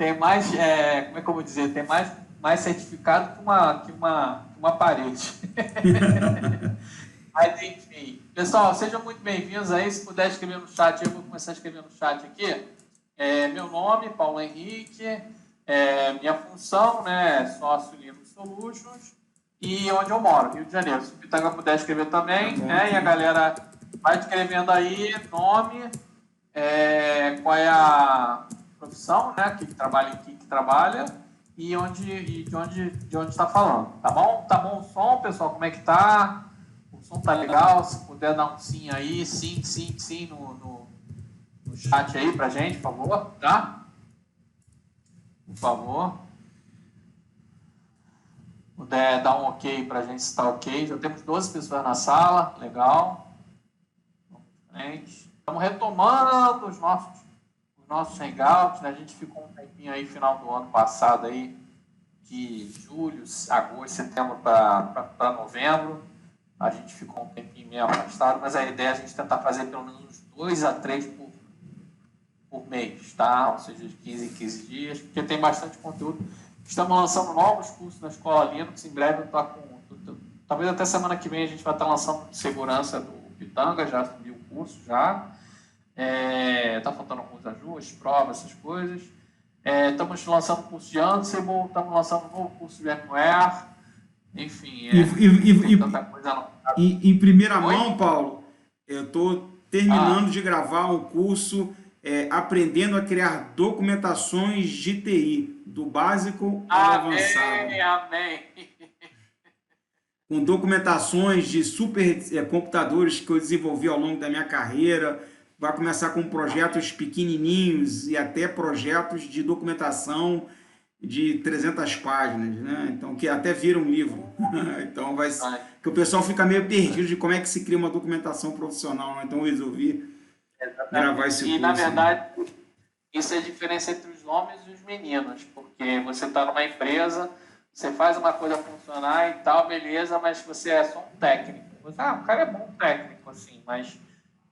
tem mais, como é que eu vou dizer, tem mais certificado que uma parede. Mas, enfim. Pessoal, sejam muito bem-vindos aí. Se puder escrever no chat, eu vou começar a escrever no chat aqui. Meu nome, Paulo Henrique. Minha função, né, sócio Linux Solutions. E onde eu moro, Rio de Janeiro. Se o Pitanga puder escrever também, Tá bom, né? E a galera vai escrevendo aí nome, qual é a profissão, né? Que trabalha em que trabalha e de onde está falando, tá bom? Tá bom o som, pessoal? Como é que tá? O som tá legal? Se puder dar um sim aí, sim no chat aí pra gente, por favor, tá? Por favor. Puder dar um ok pra gente se tá ok. Já temos 12 pessoas na sala, legal. Vamos em frente. Estamos retomando os nossos hangouts, né? A gente ficou um tempinho aí, final do ano passado aí, de julho, agosto, setembro para novembro. A gente ficou um tempinho meio afastado, mas a ideia é a gente tentar fazer pelo menos uns 2 a 3 por mês, tá? Ou seja, de 15 em 15 dias, porque tem bastante conteúdo. Estamos lançando novos cursos na Escola Linux. Em breve eu estou com... Talvez até semana que vem a gente vai estar lançando segurança do Pitanga, já subiu o curso já. Está faltando alguns ajustes, provas, essas coisas. Estamos lançando curso de Ansible, estamos lançando um novo curso de VMware. Enfim, tem tanta coisa não. Em primeira mão, Paulo, eu estou terminando de gravar um curso aprendendo a criar documentações de TI, do básico ao avançado. Amém. Com documentações de supercomputadores que eu desenvolvi ao longo da minha carreira. Vai começar com projetos pequenininhos e até projetos de documentação de 300 páginas, né? Então, que até vira um livro. Então, que o pessoal fica meio perdido de como é que se cria uma documentação profissional, né? Então, eu resolvi gravar esse curso. E, na verdade, isso é a diferença entre os homens e os meninos, porque você está numa empresa, você faz uma coisa funcionar e tal, beleza, mas você é só um técnico. O cara é bom técnico, assim, mas...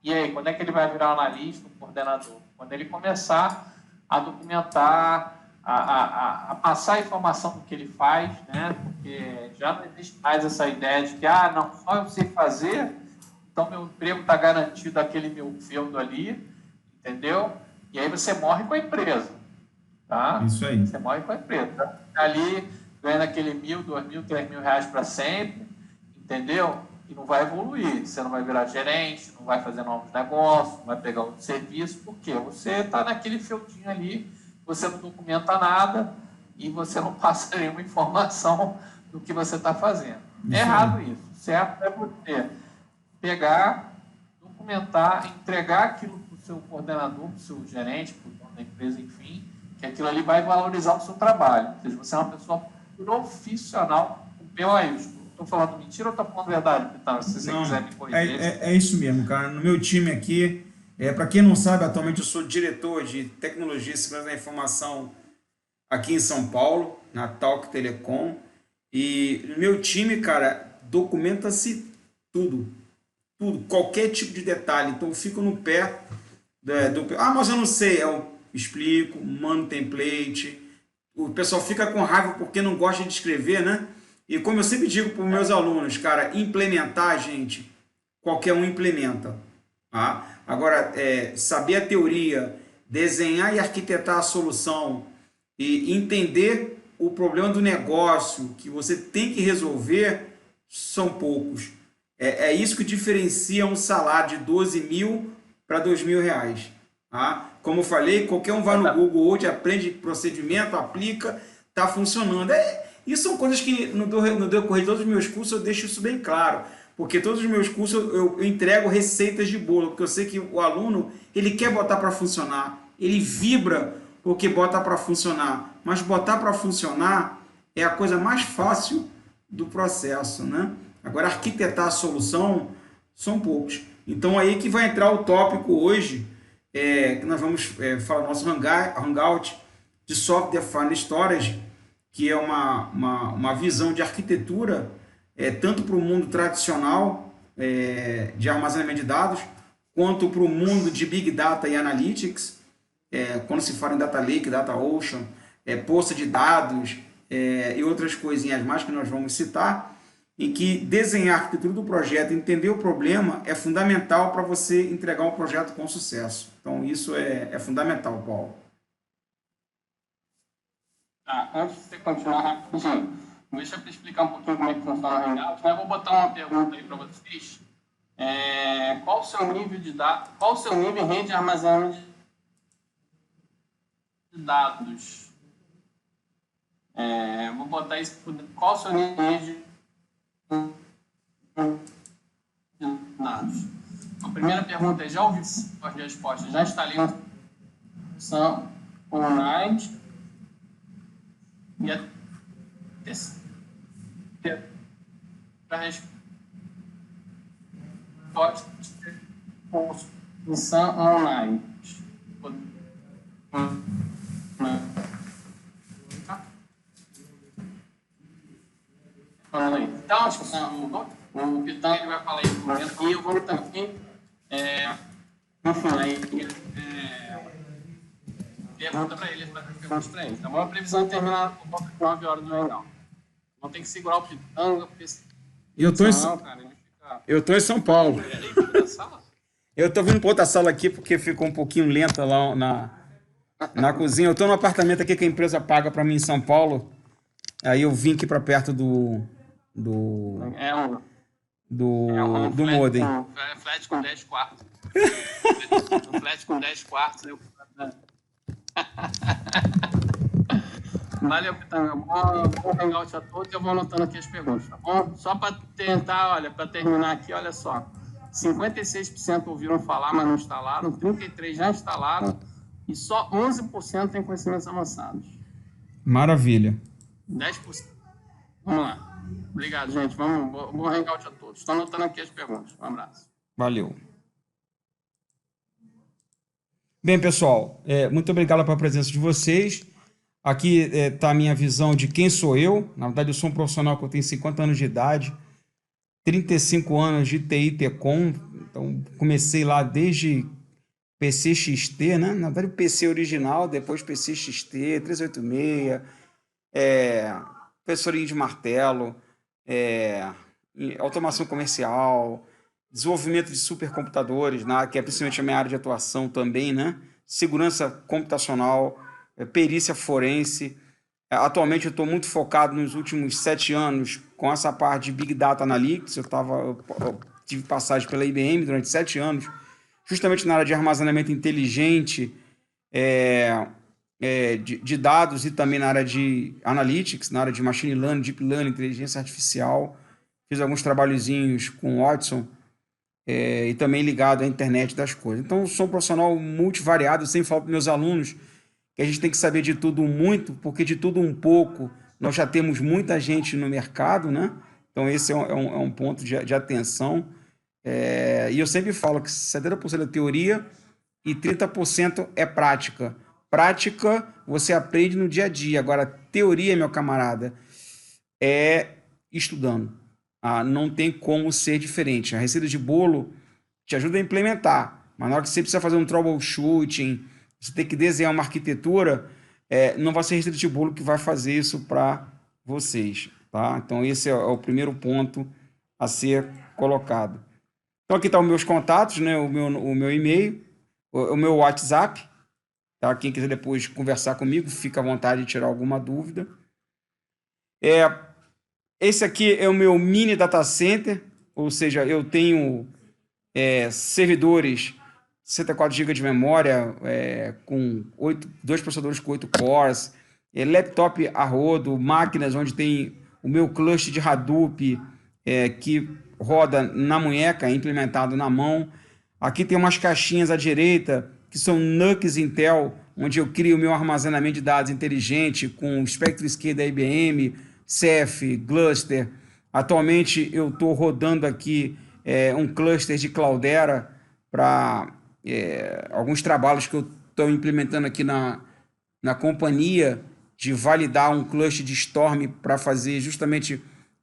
E aí, quando é que ele vai virar um analista, um coordenador? Quando ele começar a documentar, a passar a informação do que ele faz, né? Porque já não existe mais essa ideia de que, não, só eu sei fazer, então meu emprego está garantido aquele meu feudo ali, entendeu? E aí você morre com a empresa, tá? Isso aí. Você morre com a empresa. Tá ali, ganhando aquele R$1.000, R$2.000, R$3.000 para sempre, entendeu? E não vai evoluir, você não vai virar gerente, não vai fazer novos negócios, não vai pegar outro serviço, porque você está naquele feudinho ali, você não documenta nada e você não passa nenhuma informação do que você está fazendo. É errado isso. Certo é você pegar, documentar, entregar aquilo para o seu coordenador, para o seu gerente, para o dono da empresa, enfim, que aquilo ali vai valorizar o seu trabalho. Ou seja, você é uma pessoa profissional com POI. Estou falando mentira ou estou falando verdade, Pitanga? Se você quiser me corrigir. É isso mesmo, cara. No meu time aqui, para quem não sabe, atualmente eu sou diretor de tecnologia e segurança da informação aqui em São Paulo, na Talk Telecom. E no meu time, cara, documenta-se tudo. Tudo, qualquer tipo de detalhe. Então eu fico no pé mas eu não sei. Eu explico, mando template. O pessoal fica com raiva porque não gosta de escrever, né? E como eu sempre digo para os meus alunos, cara, implementar, gente, qualquer um implementa. Tá? Agora, saber a teoria, desenhar e arquitetar a solução e entender o problema do negócio que você tem que resolver, são poucos. É isso que diferencia um salário de 12 mil para 2 mil reais. Tá? Como eu falei, qualquer um vai no Google hoje, aprende procedimento, aplica, está funcionando. Isso são coisas que no decorrer de todos os meus cursos eu deixo isso bem claro, porque todos os meus cursos eu entrego receitas de bolo, porque eu sei que o aluno ele quer botar para funcionar, ele vibra porque bota para funcionar, mas botar para funcionar é a coisa mais fácil do processo, né? Agora arquitetar a solução são poucos. Então aí que vai entrar o tópico hoje, que nós vamos falar nosso hangout de Software Defined Storage, que é uma visão de arquitetura tanto para o mundo tradicional de armazenamento de dados, quanto para o mundo de Big Data e Analytics. quando se fala em Data Lake, Data Ocean, poça de dados e outras coisinhas mais que nós vamos citar, em que desenhar a arquitetura do projeto, entender o problema, é fundamental para você entregar um projeto com sucesso. Então, isso é fundamental, Paulo. Tá, antes de você continuar rapidinho, deixa eu explicar um pouquinho como é que funciona o Hangout, né? Eu vou botar uma pergunta aí para vocês. Qual o seu nível de dados? Qual o seu nível em rede de armazenamento de dados? Vou botar isso. Qual o seu nível em rede de dados? A primeira pergunta é: já ouvi as respostas? Já instalei uma solução online? E a terceira resposta: construção online. Então, o Pitão ele vai falar isso momento, e eu vou também, enfim, pergunta para ele, perguntas para ele. Então, a previsão de terminar por volta de 9 horas do Hangout. Não tem que segurar o Pitanga, porque eu tô em São Paulo. Eu tô vindo para outra sala aqui porque ficou um pouquinho lenta lá na cozinha. Eu tô no apartamento aqui que a empresa paga para mim em São Paulo. Aí eu vim aqui para perto do modem. Flat com 10 quartos. Um flat com 10 quartos. Valeu, Pitanga. Bom hangout a todos. Eu vou anotando aqui as perguntas, tá bom? Só para tentar, olha, para terminar aqui, olha só. 56% ouviram falar, mas não instalaram. 33% já instalaram. E só 11% têm conhecimentos avançados. Maravilha. 10%. Vamos lá. Obrigado, gente. Bom hangout a todos. Estou anotando aqui as perguntas. Um abraço. Valeu. Bem, pessoal, muito obrigado pela presença de vocês. Aqui está a minha visão de quem sou eu. Na verdade, eu sou um profissional que eu tenho 50 anos de idade, 35 anos de TI Tecom. Então, comecei lá desde PCXT, né? Na verdade, o PC original, depois PCXT, 386, professorinho de martelo, automação comercial, desenvolvimento de supercomputadores, que é principalmente a minha área de atuação também, né? Segurança computacional, perícia forense. Atualmente eu estou muito focado nos últimos 7 anos com essa parte de Big Data Analytics. Eu tive passagem pela IBM durante 7 anos, justamente na área de armazenamento inteligente, de dados, e também na área de Analytics, na área de Machine Learning, Deep Learning, inteligência artificial. Fiz alguns trabalhozinhos com Watson, e também ligado à internet das coisas. Então, sou um profissional multivariado. Eu sempre falo para meus alunos que a gente tem que saber de tudo muito, porque de tudo um pouco nós já temos muita gente no mercado, né? Então, esse é um ponto de atenção. E eu sempre falo que 70% é teoria e 30% é prática. Prática você aprende no dia a dia. Agora, teoria, meu camarada, é estudando. Não tem como ser diferente. A receita de bolo te ajuda a implementar, mas na hora que você precisa fazer um troubleshooting, você tem que desenhar uma arquitetura, não vai ser a receita de bolo que vai fazer isso para vocês, tá? Então, esse é o primeiro ponto a ser colocado. Então, aqui estão os meus contatos, né? O meu e-mail, o meu WhatsApp, tá? Quem quiser depois conversar comigo, fica à vontade de tirar alguma dúvida. Esse aqui é o meu mini data center, ou seja, eu tenho servidores 64 GB de memória, com 2 processadores com 8 cores, laptop a rodo, máquinas onde tem o meu cluster de Hadoop, que roda na munheca, implementado na mão. Aqui tem umas caixinhas à direita, que são NUCs Intel, onde eu crio o meu armazenamento de dados inteligente com SpectreScale da IBM, Ceph, Gluster. Atualmente eu estou rodando aqui um cluster de Cloudera para alguns trabalhos que eu estou implementando aqui na companhia, de validar um cluster de Storm para fazer justamente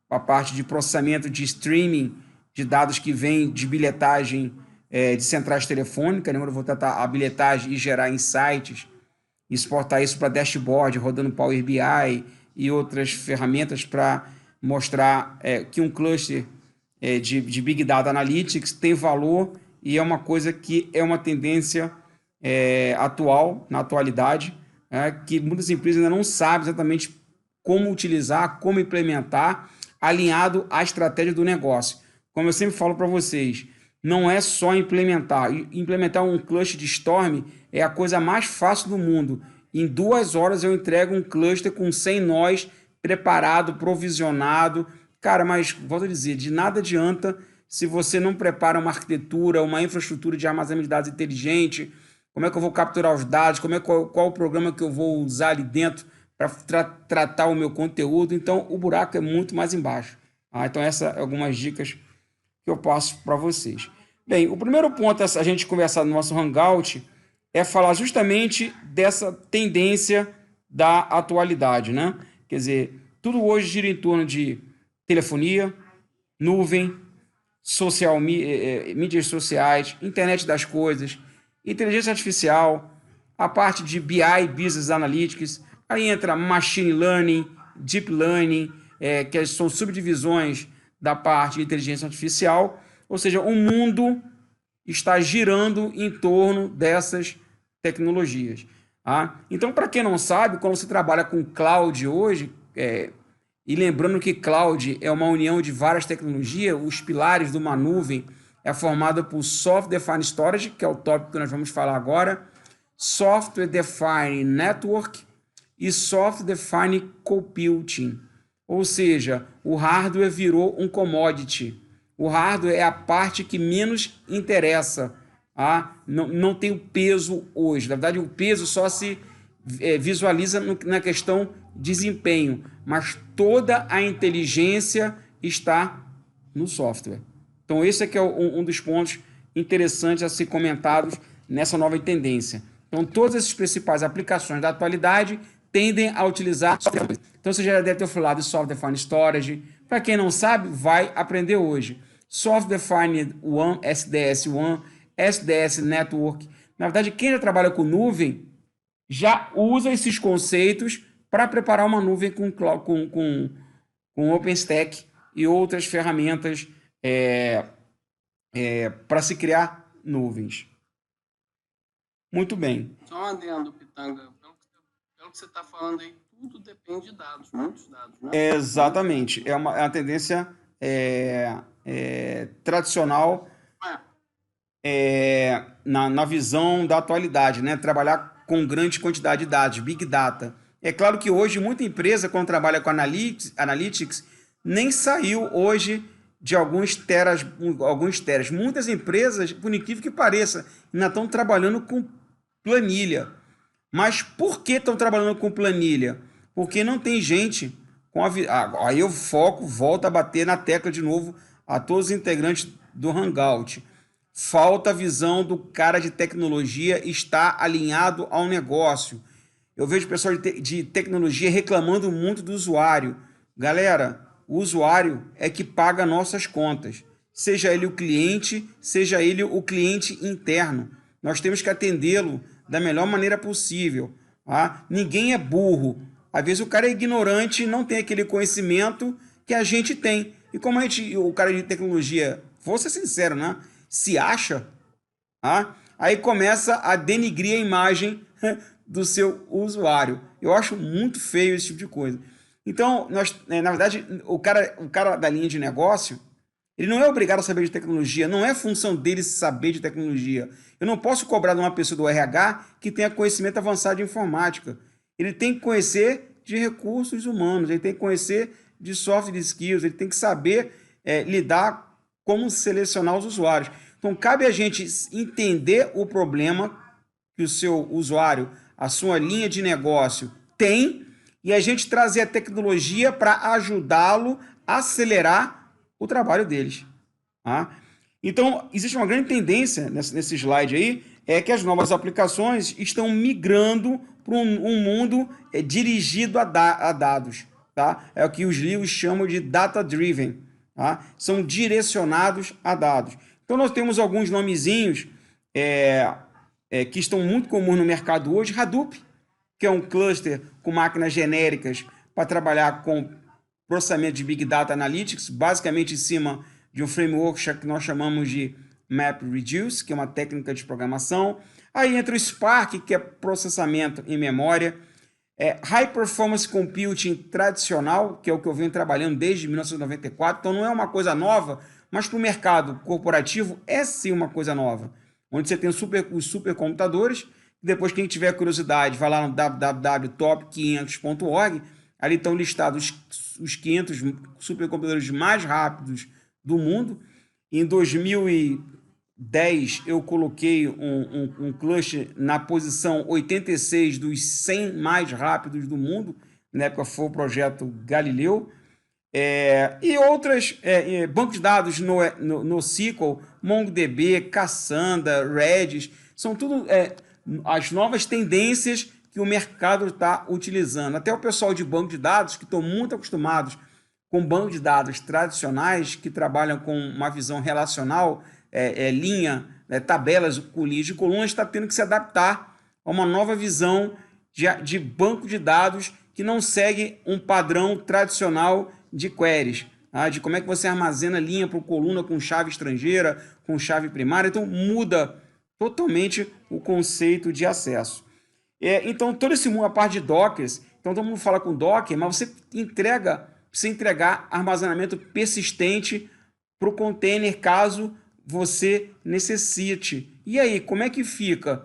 a parte de processamento de streaming de dados que vêm de bilhetagem de centrais telefônicas, né, onde eu vou tratar habilitar e gerar insights, exportar isso para dashboard, rodando Power BI e outras ferramentas para mostrar que um cluster de Big Data Analytics tem valor e é uma coisa que é uma tendência atual, na atualidade, que muitas empresas ainda não sabem exatamente como utilizar, como implementar, alinhado à estratégia do negócio. Como eu sempre falo para vocês, não é só implementar. Implementar um cluster de Storm é a coisa mais fácil do mundo. Em 2 horas eu entrego um cluster com 100 nós, preparado, provisionado. Cara, mas, volto a dizer, de nada adianta se você não prepara uma arquitetura, uma infraestrutura de armazenamento de dados inteligente. Como é que eu vou capturar os dados? Qual o programa que eu vou usar ali dentro para tratar o meu conteúdo? Então, o buraco é muito mais embaixo. Então, essas são algumas dicas que eu passo para vocês. Bem, o primeiro ponto a gente conversar no nosso Hangout é falar justamente dessa tendência da atualidade, né? Quer dizer, tudo hoje gira em torno de telefonia, nuvem, mídias sociais, internet das coisas, inteligência artificial, a parte de BI, Business Analytics, aí entra Machine Learning, Deep Learning, que são subdivisões da parte de inteligência artificial, ou seja, o mundo está girando em torno dessas tecnologias. Então, para quem não sabe, quando você trabalha com cloud hoje, e lembrando que cloud é uma união de várias tecnologias, os pilares de uma nuvem é formada por Software Defined Storage, que é o tópico que nós vamos falar agora, Software Defined Network e Software Defined Computing. Ou seja, o hardware virou um commodity. O hardware é a parte que menos interessa. Não tem o peso hoje. Na verdade, o peso só se visualiza na questão desempenho, mas toda a inteligência está no software. Então, esse aqui é um dos pontos interessantes a ser comentados nessa nova tendência. Então, todas essas principais aplicações da atualidade tendem a utilizar software. Então, você já deve ter falado de Software Defined Storage. Para quem não sabe, vai aprender hoje. Software Defined One, SDS1, SDS Network. Na verdade, quem já trabalha com nuvem já usa esses conceitos para preparar uma nuvem com OpenStack e outras ferramentas para se criar nuvens. Muito bem. Só um adendo, Pitanga. Pelo que você está falando aí, tudo depende de dados, muitos dados, né? Exatamente. É uma tendência tradicional na visão da atualidade, né? Trabalhar com grande quantidade de dados, Big Data. É claro que hoje muita empresa, quando trabalha com Analytics, nem saiu hoje de alguns teras. Muitas empresas, por incrível que pareça, ainda estão trabalhando com planilha. Mas por que estão trabalhando com planilha? Porque não tem gente com aí eu volto a bater na tecla de novo a todos os integrantes do Hangout. Falta a visão do cara de tecnologia estar alinhado ao negócio. Eu vejo pessoal de tecnologia reclamando muito do usuário. Galera, o usuário é que paga nossas contas. Seja ele o cliente, seja ele o cliente interno. Nós temos que atendê-lo da melhor maneira possível. Ninguém é burro. Às vezes o cara é ignorante e não tem aquele conhecimento que a gente tem. E como o cara de tecnologia, vou ser sincero, né? Se acha, aí começa a denigrir a imagem do seu usuário. Eu acho muito feio esse tipo de coisa. Então, na verdade, o cara da linha de negócio, ele não é obrigado a saber de tecnologia, não é função dele saber de tecnologia. Eu não posso cobrar de uma pessoa do RH que tenha conhecimento avançado de informática. Ele tem que conhecer de recursos humanos, ele tem que conhecer de soft skills, ele tem que saber lidar como selecionar os usuários. Então, cabe a gente entender o problema que o seu usuário, a sua linha de negócio tem e a gente trazer a tecnologia para ajudá-lo a acelerar o trabalho deles. Então, existe uma grande tendência nesse slide aí, é que as novas aplicações estão migrando para um mundo dirigido a dados. É o que os livros chamam de data-driven. São direcionados a dados. Então, nós temos alguns nomezinhos que estão muito comuns no mercado hoje. Hadoop, que é um cluster com máquinas genéricas para trabalhar com processamento de Big Data Analytics, basicamente em cima de um framework que nós chamamos de MapReduce, que é uma técnica de programação. Aí entra o Spark, que é processamento em memória. High Performance Computing tradicional, que é o que eu venho trabalhando desde 1994, então não é uma coisa nova, mas para o mercado corporativo é sim uma coisa nova, onde você tem os supercomputadores. Depois, quem tiver curiosidade, vai lá no www.top500.org, ali estão listados os 500 supercomputadores mais rápidos do mundo. Em 2010, eu coloquei um cluster na posição 86 dos 100 mais rápidos do mundo. Na época foi o projeto Galileu. E outras, bancos de dados no SQL, MongoDB, Cassandra, Redis, são tudo as novas tendências que o mercado está utilizando. Até o pessoal de banco de dados, que estão muito acostumados com banco de dados tradicionais, que trabalham com uma visão relacional, linha, tabelas com linhas de colunas, está tendo que se adaptar a uma nova visão de banco de dados que não segue um padrão tradicional de queries, de como é que você armazena linha por coluna com chave estrangeira, com chave primária. Então muda totalmente o conceito de acesso. Então todo esse mundo, a parte de Dockers, então todo mundo fala com Docker, mas você precisa entregar armazenamento persistente para o container caso você necessite. E aí, como é que fica?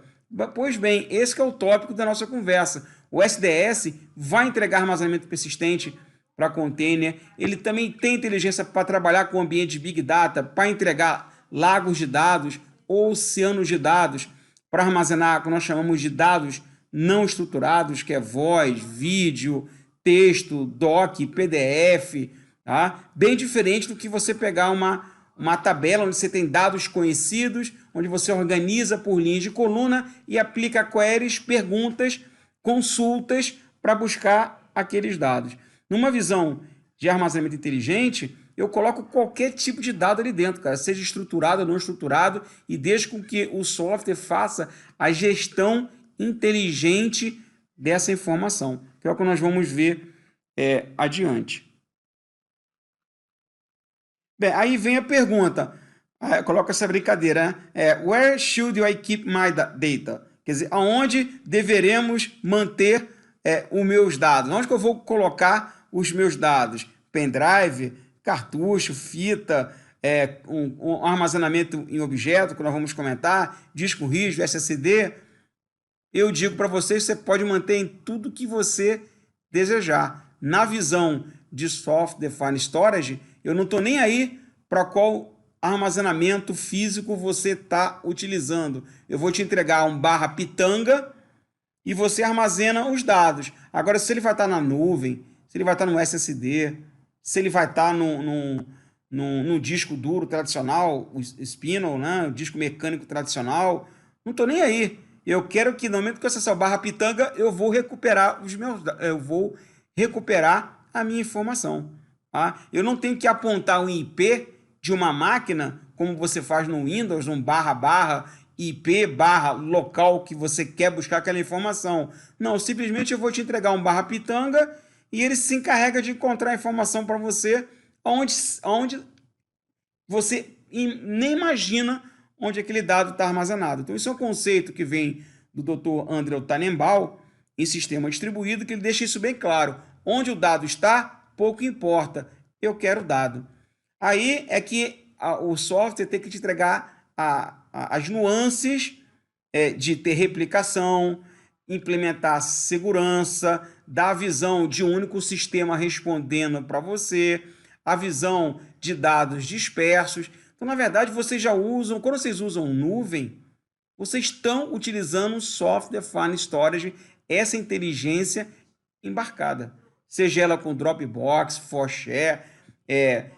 Pois bem, esse que é o tópico da nossa conversa. O SDS vai entregar armazenamento persistente para container, ele também tem inteligência para trabalhar com o ambiente de Big Data, para entregar lagos de dados ou oceanos de dados, para armazenar o que nós chamamos de dados não estruturados, que é voz, vídeo, texto, doc, PDF, bem diferente do que você pegar uma tabela onde você tem dados conhecidos, onde você organiza por linhas de coluna e aplica queries, perguntas, consultas para buscar aqueles dados. Numa visão de armazenamento inteligente, eu coloco qualquer tipo de dado ali dentro, cara, seja estruturado ou não estruturado, e desde com que o software faça a gestão inteligente dessa informação, que é o que nós vamos ver adiante. Bem, aí vem a pergunta, coloca essa brincadeira, where should I keep my data? Quer dizer, aonde deveremos manter os meus dados? Onde que eu vou colocar os meus dados? Pendrive, cartucho, fita, um armazenamento em objeto, que nós vamos comentar, disco rígido, SSD. Eu digo para vocês, você pode manter em tudo que você desejar. Na visão de Software Defined Storage, eu não estou nem aí para qual armazenamento físico você está utilizando. Eu vou te entregar um /pitanga e você armazena os dados. Agora, se ele vai estar na nuvem, se ele vai estar no SSD, se ele vai estar no disco duro tradicional, o spinel, né? O disco mecânico tradicional, não estou nem aí. Eu quero que no momento que eu acessar o /pitanga, eu vou recuperar a minha informação. Eu não tenho que apontar o IP de uma máquina, como você faz no Windows, um /IP /local que você quer buscar aquela informação. Não, simplesmente eu vou te entregar um /pitanga e ele se encarrega de encontrar a informação para você onde você nem imagina onde aquele dado está armazenado. Então, isso é um conceito que vem do Dr. Andrew Tannenbaum em sistema distribuído, que ele deixa isso bem claro. Onde o dado está, pouco importa. Eu quero dado. Aí é que o software tem que te entregar as nuances de ter replicação, implementar segurança, dar a visão de um único sistema respondendo para você, a visão de dados dispersos. Então, na verdade, vocês já usam, quando vocês usam nuvem, vocês estão utilizando Software Defined Storage, essa inteligência embarcada. Seja ela com Dropbox, ForShare,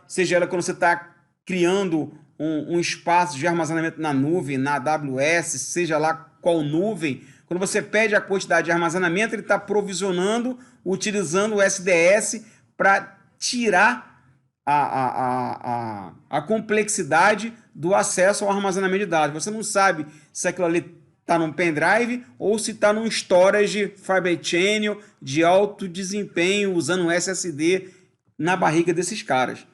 seja ela quando você está criando um espaço de armazenamento na nuvem, na AWS, seja lá qual nuvem, quando você pede a quantidade de armazenamento, ele está provisionando, utilizando o SDS para tirar a complexidade do acesso ao armazenamento de dados. Você não sabe se aquilo ali está num pendrive ou se está num storage Fibre Channel de alto desempenho usando um SSD na barriga desses caras.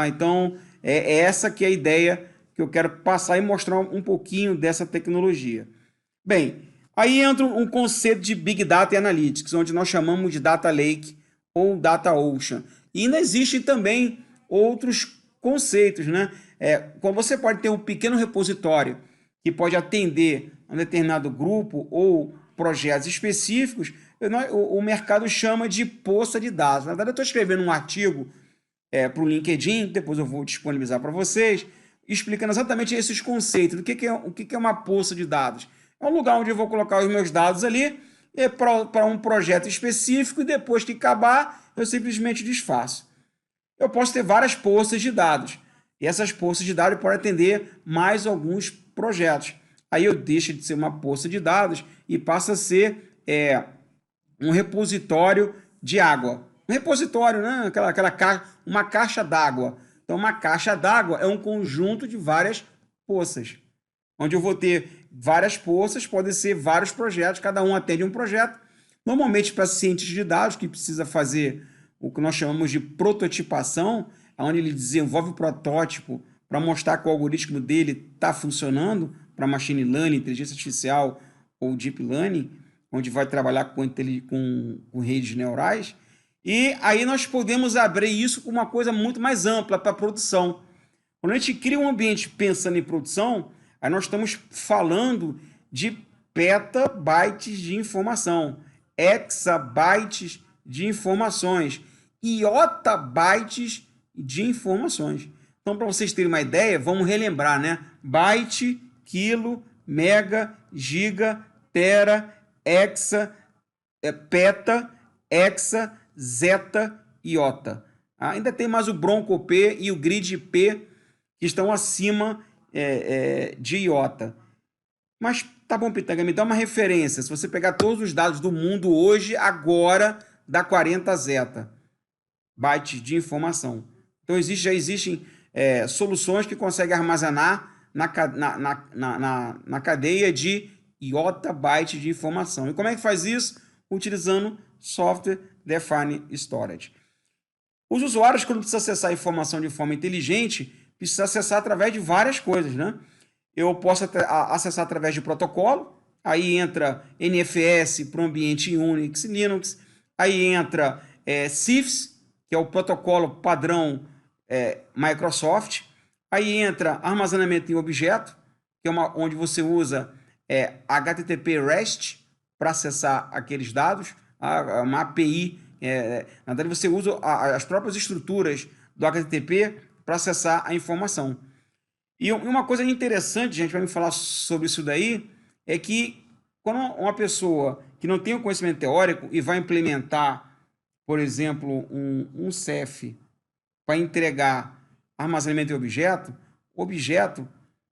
Então, é essa que é a ideia que eu quero passar e mostrar um pouquinho dessa tecnologia. Bem, aí entra um conceito de Big Data e Analytics, onde nós chamamos de Data Lake ou Data Ocean. E ainda existem também outros conceitos, né? Quando você pode ter um pequeno repositório que pode atender a um determinado grupo ou projetos específicos, o mercado chama de poça de dados. Na verdade, eu estou escrevendo um artigo para o LinkedIn, depois eu vou disponibilizar para vocês, explicando exatamente esses conceitos, o que é uma poça de dados. É um lugar onde eu vou colocar os meus dados ali para um projeto específico e depois que acabar, eu simplesmente desfaço. Eu posso ter várias poças de dados e essas poças de dados podem atender mais alguns projetos. Aí eu deixo de ser uma poça de dados e passa a ser um repositório de água. Um repositório, né? Uma caixa d'água. Então, uma caixa d'água é um conjunto de várias poças, onde eu vou ter várias poças, podem ser vários projetos, cada um atende um projeto. Normalmente, para cientista de dados, que precisa fazer o que nós chamamos de prototipação, onde ele desenvolve o protótipo para mostrar que o algoritmo dele está funcionando, para machine learning, inteligência artificial ou deep learning, onde vai trabalhar com redes neurais. E aí nós podemos abrir isso com uma coisa muito mais ampla para a produção. Quando a gente cria um ambiente pensando em produção, aí nós estamos falando de petabytes de informação, exabytes de informações, iotabytes de informações. Então, para vocês terem uma ideia, vamos relembrar, né? Byte, quilo, mega, giga, tera, hexa, peta, hexa, zeta, iota. Ainda tem mais o Bronco P e o Grid P, que estão acima de iota. Mas tá bom, Pitanga, me dá uma referência. Se você pegar todos os dados do mundo hoje, agora dá 40 zeta bytes de informação. Então já existem soluções que conseguem armazenar na cadeia de iotabyte de informação. E como é que faz isso? Utilizando Software Defined Storage. Os usuários, quando precisam acessar a informação de forma inteligente, precisam acessar através de várias coisas, né? Eu posso acessar através de protocolo, aí entra NFS para o ambiente Unix e Linux, aí entra CIFS, que é o protocolo padrão Microsoft, aí entra armazenamento em objeto, que é onde você usa HTTP REST para acessar aqueles dados, uma API, na verdade você usa as próprias estruturas do HTTP para acessar a informação. E uma coisa interessante, gente, para me falar sobre isso daí, é que quando uma pessoa que não tem o conhecimento teórico e vai implementar, por exemplo, um CEF para entregar armazenamento em objeto, objeto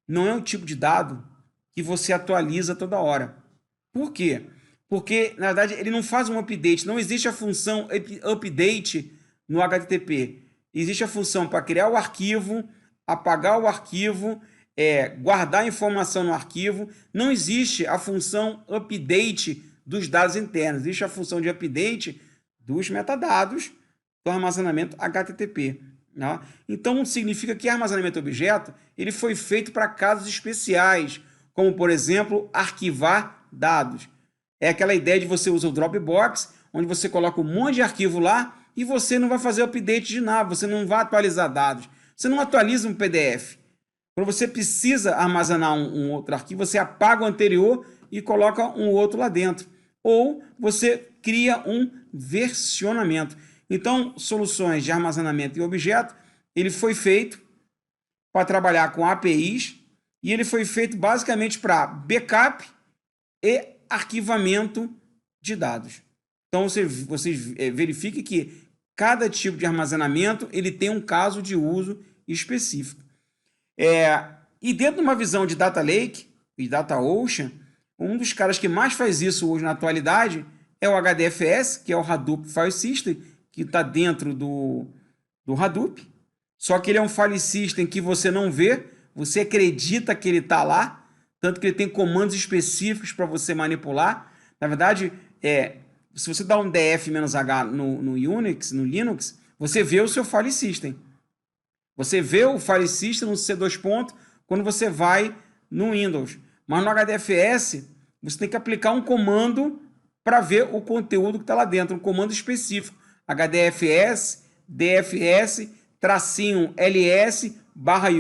não é um tipo de dado que você atualiza toda hora. Por quê? Porque, na verdade, ele não faz um update. Não existe a função update no HTTP. Existe a função para criar o arquivo, apagar o arquivo, guardar a informação no arquivo. Não existe a função update dos dados internos. Existe a função de update dos metadados do armazenamento HTTP. Tá? Então, significa que armazenamento objeto ele foi feito para casos especiais, como, por exemplo, arquivar dados. É aquela ideia de você usar o Dropbox, onde você coloca um monte de arquivo lá e você não vai fazer update de nada, você não vai atualizar dados. Você não atualiza um PDF. Quando você precisa armazenar um outro arquivo, você apaga o anterior e coloca um outro lá dentro. Ou você cria um versionamento. Então, soluções de armazenamento em objeto, ele foi feito para trabalhar com APIs e ele foi feito basicamente para backup e arquivamento de dados. Então, vocês verifiquem que cada tipo de armazenamento ele tem um caso de uso específico. E dentro de uma visão de Data Lake e Data Ocean, um dos caras que mais faz isso hoje na atualidade é o HDFS, que é o Hadoop File System, que está dentro do Hadoop. Só que ele é um file system que você não vê, você acredita que ele está lá, tanto que ele tem comandos específicos para você manipular. Na verdade, se você dá um df-h no Unix, no Linux, você vê o seu file system. Você vê o file system no C2 ponto quando você vai no Windows. Mas no HDFS, você tem que aplicar um comando para ver o conteúdo que está lá dentro, um comando específico. HDFS, DFS, -ls,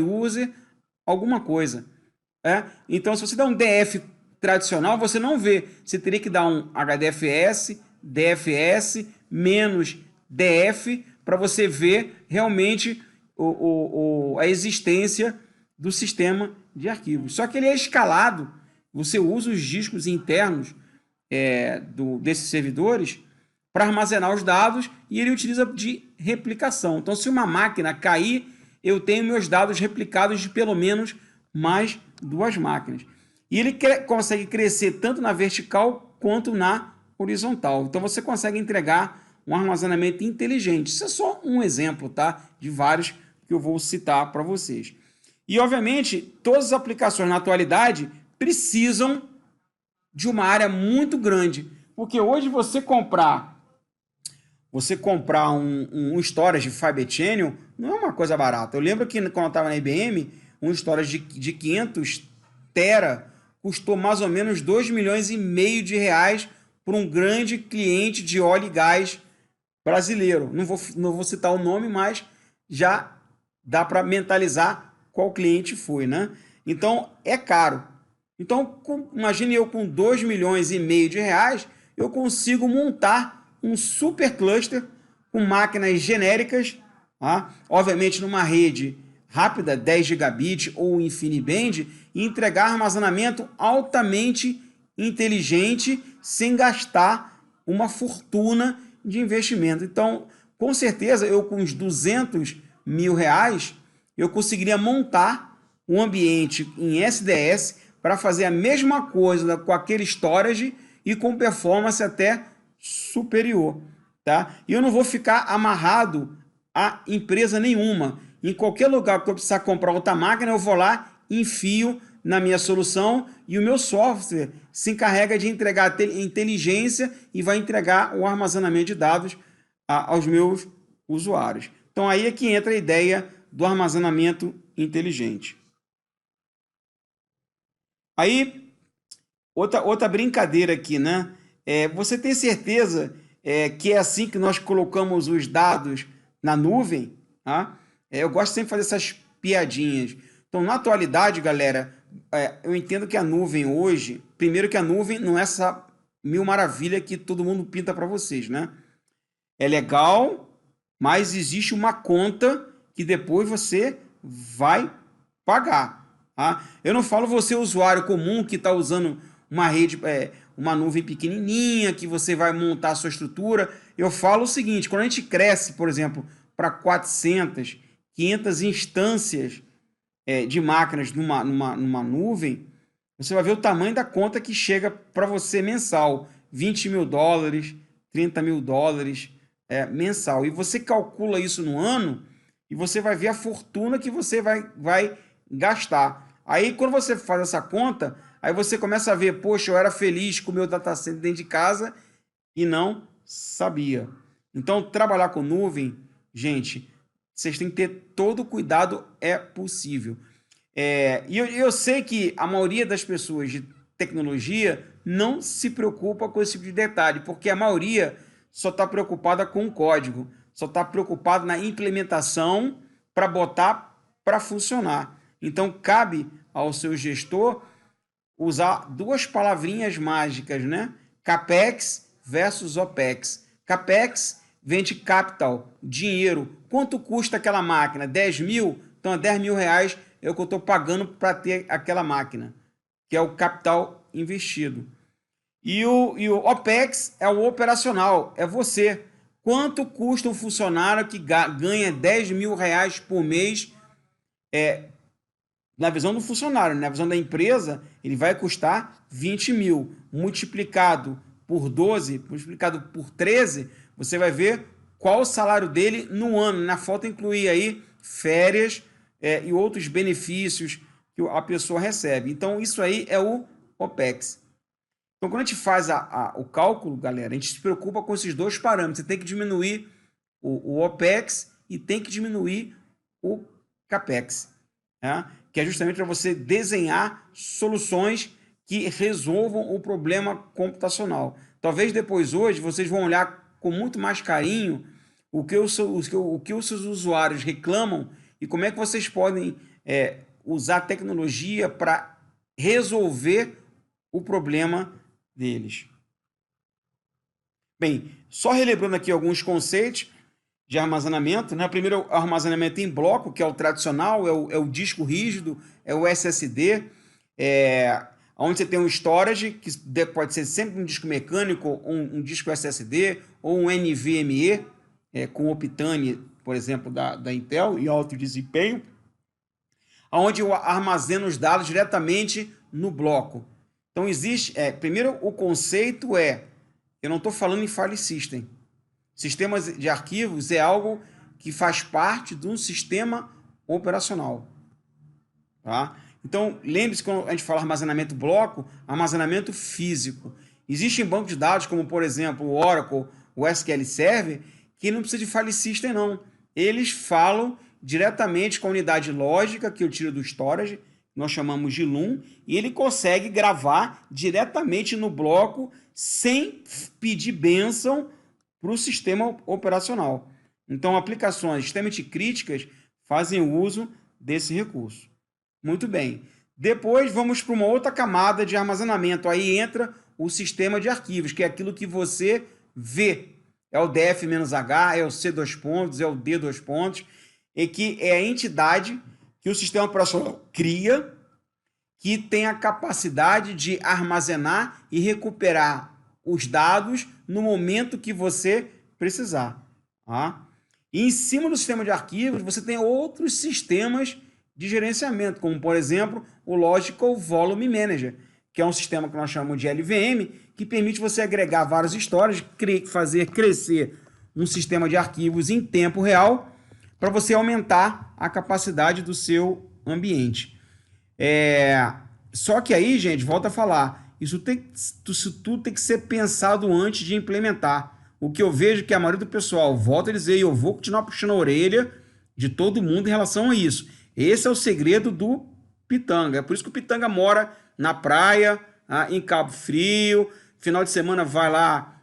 /user, alguma coisa. Então, se você dá um DF tradicional, você não vê. Você teria que dar um HDFS, DFS, -df, para você ver realmente a existência do sistema de arquivos. Só que ele é escalado, você usa os discos internos desses servidores para armazenar os dados e ele utiliza de replicação. Então, se uma máquina cair, eu tenho meus dados replicados de pelo menos mais 2 máquinas. E ele consegue crescer tanto na vertical quanto na horizontal. Então, você consegue entregar um armazenamento inteligente. Isso é só um exemplo, tá? De vários que eu vou citar para vocês. E, obviamente, todas as aplicações na atualidade precisam de uma área muito grande. Porque hoje você comprar um storage Fibre Channel não é uma coisa barata. Eu lembro que quando eu estava na IBM, um storage de 500 tera custou mais ou menos 2,5 milhões de reais por um grande cliente de óleo e gás brasileiro. Não vou citar o nome, mas já dá para mentalizar qual cliente foi, né? Então, é caro. Então, imagine eu com 2,5 milhões de reais, eu consigo montar um super cluster com máquinas genéricas, obviamente numa rede rápida, 10 gigabit ou InfiniBand, e entregar armazenamento altamente inteligente sem gastar uma fortuna de investimento. Então, com certeza, eu com uns 200 mil reais, eu conseguiria montar um ambiente em SDS para fazer a mesma coisa com aquele storage e com performance até superior, tá? E eu não vou ficar amarrado a empresa nenhuma. Em qualquer lugar que eu precisar comprar outra máquina, eu vou lá, enfio na minha solução e o meu software se encarrega de entregar a inteligência e vai entregar o armazenamento de dados aos meus usuários. Então aí é que entra a ideia do armazenamento inteligente. Aí, outra brincadeira aqui, né? Você tem certeza que é assim que nós colocamos os dados na nuvem? Tá? Eu gosto sempre de fazer essas piadinhas. Então, na atualidade, galera, eu entendo que a nuvem hoje, primeiro que a nuvem não é essa mil maravilha que todo mundo pinta para vocês, né? É legal, mas existe uma conta que depois você vai pagar. Tá? Eu não falo você, usuário comum, que está usando uma rede, uma nuvem pequenininha, que você vai montar a sua estrutura. Eu falo o seguinte, quando a gente cresce, por exemplo, para 400, 500 instâncias de máquinas numa nuvem, você vai ver o tamanho da conta que chega para você mensal. 20 mil dólares, 30 mil dólares mensal. E você calcula isso no ano e você vai ver a fortuna que você vai gastar. Aí, quando você faz essa conta, aí você começa a ver, poxa, eu era feliz com o meu data center dentro de casa e não sabia. Então, trabalhar com nuvem, gente, vocês têm que ter todo cuidado, é possível. E eu sei que a maioria das pessoas de tecnologia não se preocupa com esse tipo de detalhe, porque a maioria só está preocupada com o código, só está preocupada na implementação para botar para funcionar. Então, cabe ao seu gestor usar 2 palavrinhas mágicas, né? CAPEX versus OPEX. CAPEX vem de capital, dinheiro. Quanto custa aquela máquina? 10 mil? Então, 10 mil reais é o que eu estou pagando para ter aquela máquina, que é o capital investido. E o OPEX é o operacional, é você. Quanto custa um funcionário que ganha 10 mil reais por mês? Na visão do funcionário, na visão da empresa, ele vai custar 20 mil. Multiplicado por 12, multiplicado por 13, você vai ver qual o salário dele no ano. Na falta incluir aí férias, e outros benefícios que a pessoa recebe. Então, isso aí é o OPEX. Então, quando a gente faz o cálculo, galera, a gente se preocupa com esses dois parâmetros. Você tem que diminuir o OPEX e tem que diminuir o CAPEX, né? Que é justamente para você desenhar soluções que resolvam o problema computacional. Talvez depois, hoje, vocês vão olhar com muito mais carinho o que os seus usuários reclamam e como é que vocês podem usar a tecnologia para resolver o problema deles. Bem, só relembrando aqui alguns conceitos de armazenamento, né? Primeiro, o armazenamento em bloco, que é o tradicional, é o disco rígido, é o SSD, onde você tem um storage, que pode ser sempre um disco mecânico, um disco SSD, ou um NVMe, com Optane, por exemplo, da Intel, e alto desempenho, onde eu armazeno os dados diretamente no bloco. Então, existe... primeiro, o conceito eu não estou falando em file system. Sistemas de arquivos é algo que faz parte de um sistema operacional. Tá? Então, lembre-se, quando a gente fala armazenamento bloco, armazenamento físico. Existem bancos de dados, como, por exemplo, o Oracle, o SQL Server, que não precisa de file system, não. Eles falam diretamente com a unidade lógica, que eu tiro do storage, nós chamamos de LUN, e ele consegue gravar diretamente no bloco sem pedir bênção para o sistema operacional. Então, aplicações extremamente críticas fazem uso desse recurso. Muito bem. Depois, vamos para uma outra camada de armazenamento. Aí entra o sistema de arquivos, que é aquilo que você vê. É o DF-H, é o C dois pontos, é o D dois pontos, e que é a entidade que o sistema operacional cria, que tem a capacidade de armazenar e recuperar os dados no momento que você precisar. Tá? E em cima do sistema de arquivos, você tem outros sistemas de gerenciamento, como, por exemplo, o Logical Volume Manager, que é um sistema que nós chamamos de LVM, que permite você agregar várias histórias, fazer crescer um sistema de arquivos em tempo real, para você aumentar a capacidade do seu ambiente. Só que aí, gente, volta a falar, isso tudo tem que ser pensado antes de implementar. O que eu vejo que a maioria do pessoal volta a dizer, e eu vou continuar puxando a orelha de todo mundo em relação a isso. Esse é o segredo do Pitanga. É por isso que o Pitanga mora na praia, em Cabo Frio, final de semana vai lá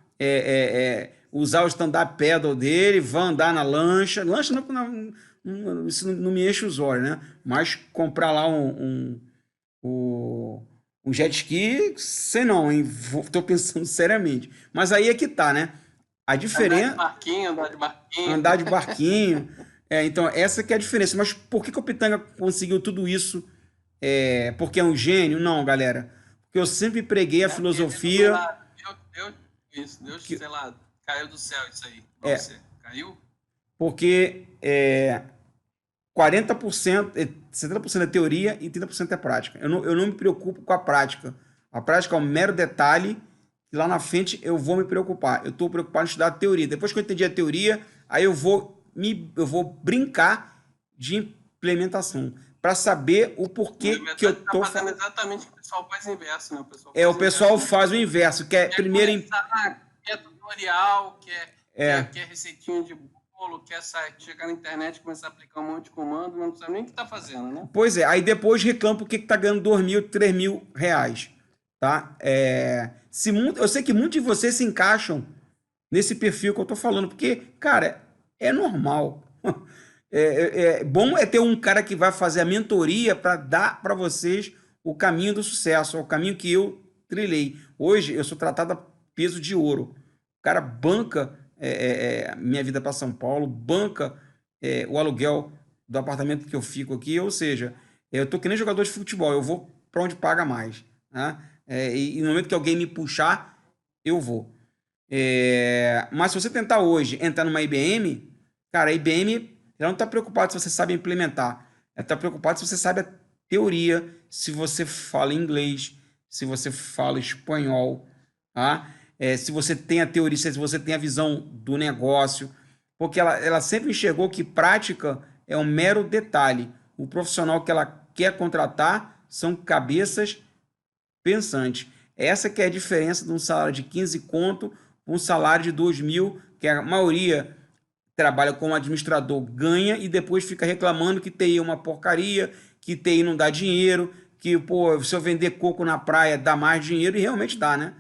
usar o stand-up paddle dele, vai andar na lancha. Lancha isso não me enche os olhos, né? Mas comprar lá um jet ski, sei não, hein? Tô pensando seriamente. Mas aí é que tá, né? A diferença... Andar de barquinho. Então, essa que é a diferença. Mas por que o Pitanga conseguiu tudo isso? Porque é um gênio? Não, galera. Porque eu sempre preguei a filosofia... Deus, sei lá, caiu do céu isso aí. Você caiu? Porque 40%, 70% é teoria e 30% é prática. Eu não me preocupo com a prática. A prática é um mero detalhe e lá na frente eu vou me preocupar. Eu estou preocupado em estudar a teoria. Depois que eu entendi a teoria, aí eu vou brincar de implementação para saber o porquê que eu estou fazendo exatamente o que o pessoal faz o inverso, né? O pessoal faz o inverso, quer primeiro... Quer tutorial, quer receitinha de bolo, quer chegar na internet e começar a aplicar um monte de comando, não sabe nem o que está fazendo, né? Pois é, aí depois reclama porque está ganhando R$2.000, R$3.000, tá? Eu sei que muitos de vocês se encaixam nesse perfil que eu estou falando, porque, cara, é normal. Bom ter um cara que vai fazer a mentoria para dar para vocês o caminho do sucesso, o caminho que eu trilhei. Hoje eu sou tratado a peso de ouro. O cara banca minha vida para São Paulo, banca o aluguel do apartamento que eu fico aqui, ou seja, eu tô que nem jogador de futebol, eu vou para onde paga mais, né? E no momento que alguém me puxar, eu vou. Mas se você tentar hoje entrar numa IBM, cara, a IBM ela não está preocupada se você sabe implementar, ela está preocupada se você sabe a teoria, se você fala inglês, se você fala espanhol, tá? Se você tem a teoria, se você tem a visão do negócio, porque ela sempre enxergou que prática é um mero detalhe. o profissional que ela quer contratar são cabeças pensantes. Essa que é a diferença de um salário de 15 conto para um salário de 2.000, que a maioria trabalha como administrador, ganha e depois fica reclamando que TI é uma porcaria, que TI não dá dinheiro, que, pô, se eu vender coco na praia dá mais dinheiro, e realmente dá, né?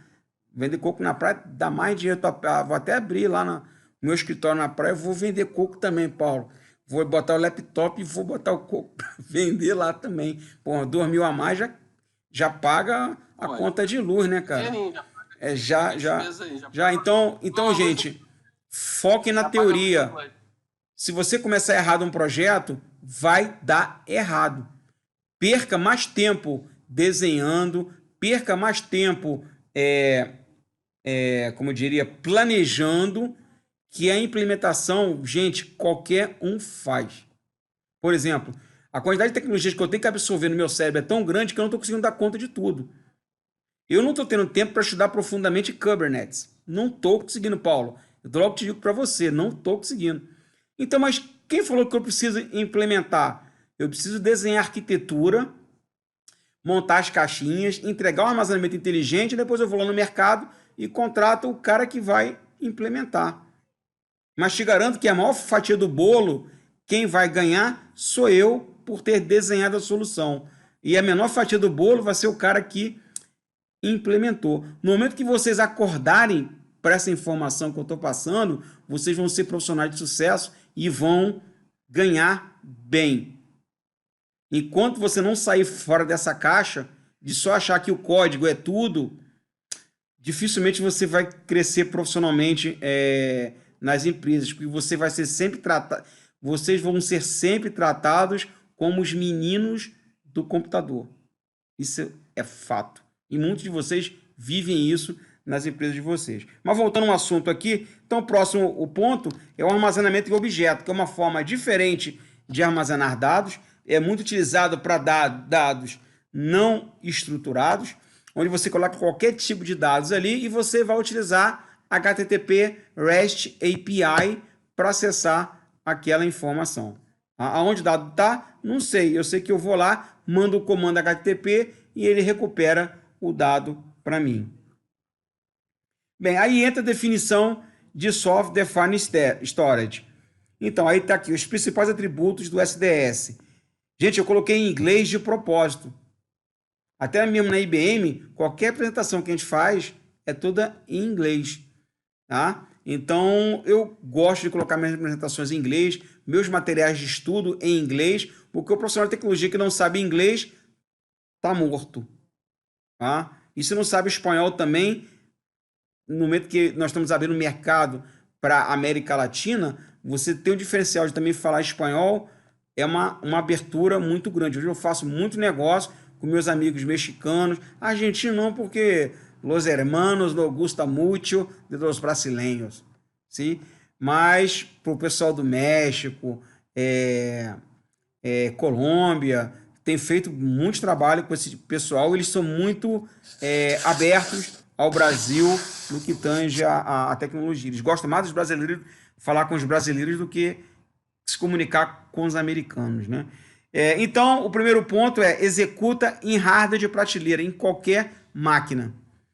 Vender coco na praia dá mais dinheiro. Vou até abrir lá no meu escritório na praia, vou vender coco também, Paulo. Vou botar o laptop e vou botar o coco para vender lá também. Pô, 2.000 a mais já paga a conta de luz, né, cara? Então, gente, foque na teoria. Se você começar errado um projeto, vai dar errado. Perca mais tempo desenhando, perca mais tempo, como eu diria, planejando, que a implementação, gente, qualquer um faz. Por exemplo, a quantidade de tecnologias que eu tenho que absorver no meu cérebro é tão grande que eu não estou conseguindo dar conta de tudo. Eu não estou tendo tempo para estudar profundamente Kubernetes. Não estou conseguindo, Paulo. Eu logo te digo para você, não estou conseguindo. Então, mas quem falou que eu preciso implementar? Eu preciso desenhar arquitetura, montar as caixinhas, entregar um armazenamento inteligente, e depois eu vou lá no mercado e contrato o cara que vai implementar. Mas te garanto que a maior fatia do bolo, quem vai ganhar sou eu por ter desenhado a solução. E a menor fatia do bolo vai ser o cara que implementou. No momento que vocês acordarem para essa informação que eu estou passando, vocês vão ser profissionais de sucesso e vão ganhar bem. Enquanto você não sair fora dessa caixa, de só achar que o código é tudo, dificilmente você vai crescer profissionalmente nas empresas, porque você vai ser sempre vocês vão ser sempre tratados como os meninos do computador. Isso é fato. E muitos de vocês vivem isso nas empresas de vocês. Mas voltando ao assunto aqui, então o ponto é o armazenamento de objeto, que é uma forma diferente de armazenar dados, é muito utilizado para dados não estruturados, onde você coloca qualquer tipo de dados ali e você vai utilizar HTTP REST API para acessar aquela informação. Aonde o dado está? Não sei. Eu sei que eu vou lá, mando o comando HTTP e ele recupera o dado para mim. Bem, aí entra a definição de Software Defined Storage. Então, aí está aqui os principais atributos do SDS. Gente, eu coloquei em inglês de propósito. Até mesmo na IBM, qualquer apresentação que a gente faz é toda em inglês. Tá? Então, eu gosto de colocar minhas apresentações em inglês, meus materiais de estudo em inglês, porque o profissional de tecnologia que não sabe inglês está morto. Tá? E se não sabe espanhol também, no momento que nós estamos abrindo mercado para a América Latina, você tem o diferencial de também falar espanhol, é uma abertura muito grande. Hoje eu faço muito negócio com meus amigos mexicanos, argentinos não, porque los hermanos nos gusta mucho de los brasileños, sim? Mas para o pessoal do México, Colômbia, tem feito muito trabalho com esse pessoal, eles são muito abertos ao Brasil no que tange a tecnologia. Eles gostam mais dos brasileiros, falar com os brasileiros do que se comunicar com os americanos, né? Então, o primeiro ponto é executa em hardware de prateleira, em qualquer máquina.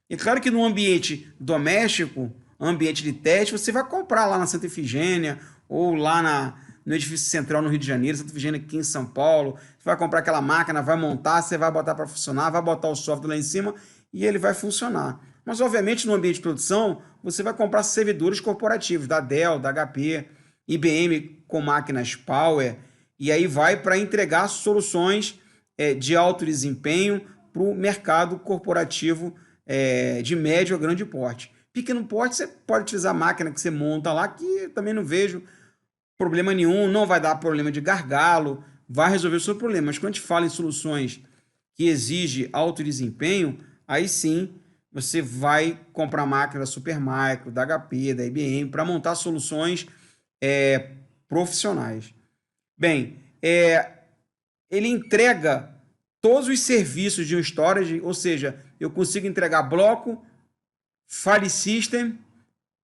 E claro que no ambiente doméstico, ambiente de teste, você vai comprar lá na Santa Efigênia ou lá no edifício central no Rio de Janeiro, Santa Efigênia aqui em São Paulo. Você vai comprar aquela máquina, vai montar, você vai botar para funcionar, vai botar o software lá em cima e ele vai funcionar. Mas, obviamente, no ambiente de produção, você vai comprar servidores corporativos da Dell, da HP, IBM com máquinas Power, e aí vai para entregar soluções de alto desempenho para o mercado corporativo de médio a grande porte. Pequeno porte, você pode utilizar a máquina que você monta lá, que também não vejo problema nenhum, não vai dar problema de gargalo, vai resolver o seu problema. Mas quando a gente fala em soluções que exigem alto desempenho, aí sim você vai comprar máquina da Supermicro, da HP, da IBM, para montar soluções profissionais. Bem, ele entrega todos os serviços de um storage, ou seja, eu consigo entregar bloco, file system,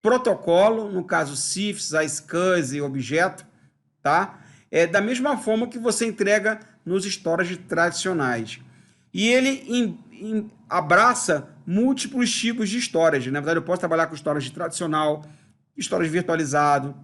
protocolo, no caso CIFS, iSCSI e objeto, tá? da mesma forma que você entrega nos storage tradicionais. E ele abraça múltiplos tipos de storage. Na verdade, eu posso trabalhar com storage tradicional, storage virtualizado,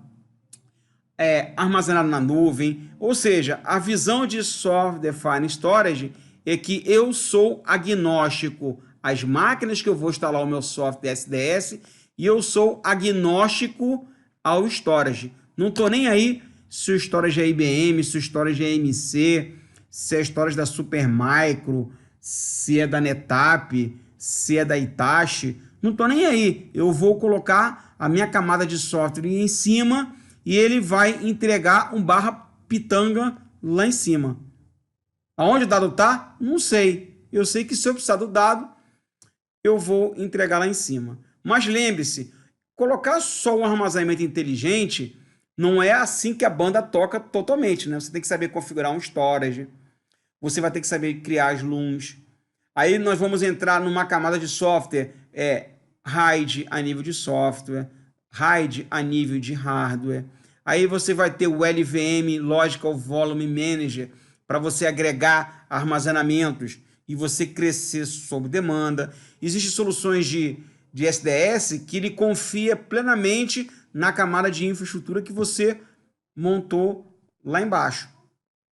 armazenado na nuvem. Ou seja, a visão de Software Defined Storage é que eu sou agnóstico às máquinas que eu vou instalar o meu software SDS e eu sou agnóstico ao storage. Não estou nem aí se o storage é IBM, se o storage é AMC, se é storage da Supermicro, se é da NetApp, se é da Hitachi. Não estou nem aí. Eu vou colocar a minha camada de software em cima e ele vai entregar um /pitanga lá em cima. Aonde o dado está? Não sei. Eu sei que se eu precisar do dado, eu vou entregar lá em cima. Mas lembre-se, colocar só um armazenamento inteligente não é assim que a banda toca totalmente, né? Você tem que saber configurar um storage, você vai ter que saber criar as LUNs. Aí nós vamos entrar numa camada de software, RAID a nível de software, RAID a nível de hardware. Aí você vai ter o LVM, Logical Volume Manager, para você agregar armazenamentos e você crescer sob demanda. Existem soluções de SDS que ele confia plenamente na camada de infraestrutura que você montou lá embaixo.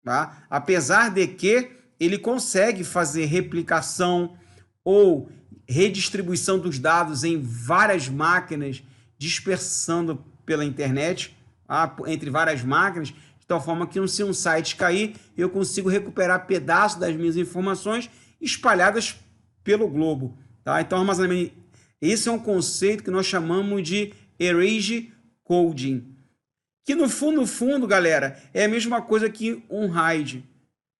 Tá? Apesar de que ele consegue fazer replicação ou redistribuição dos dados em várias máquinas, dispersando pela internet, entre várias máquinas, de tal forma que se um site cair, eu consigo recuperar pedaços das minhas informações espalhadas pelo globo. Tá? Então, armazenamento, esse é um conceito que nós chamamos de Erase Coding, que no fundo, galera, é a mesma coisa que um RAID.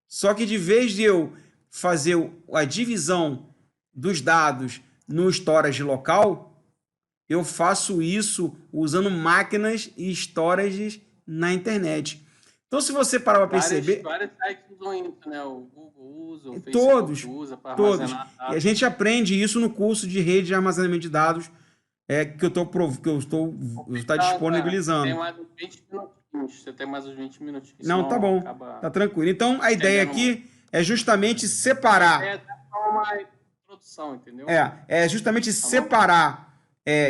Só que de vez de eu fazer a divisão dos dados no storage local, eu faço isso usando máquinas e storages na internet. Então, se você parar para perceber... Vários sites usam isso, né? O Google usa, o Facebook Facebook usa para todos. armazenar dados. E a gente aprende isso no curso de rede de armazenamento de dados que eu estou disponibilizando. Tem mais uns 20 minutinhos. Você tem mais uns 20 minutinhos. Não, tá bom. Tá tranquilo. Então, a ideia aqui é justamente separar... É uma introdução, entendeu? É justamente separar,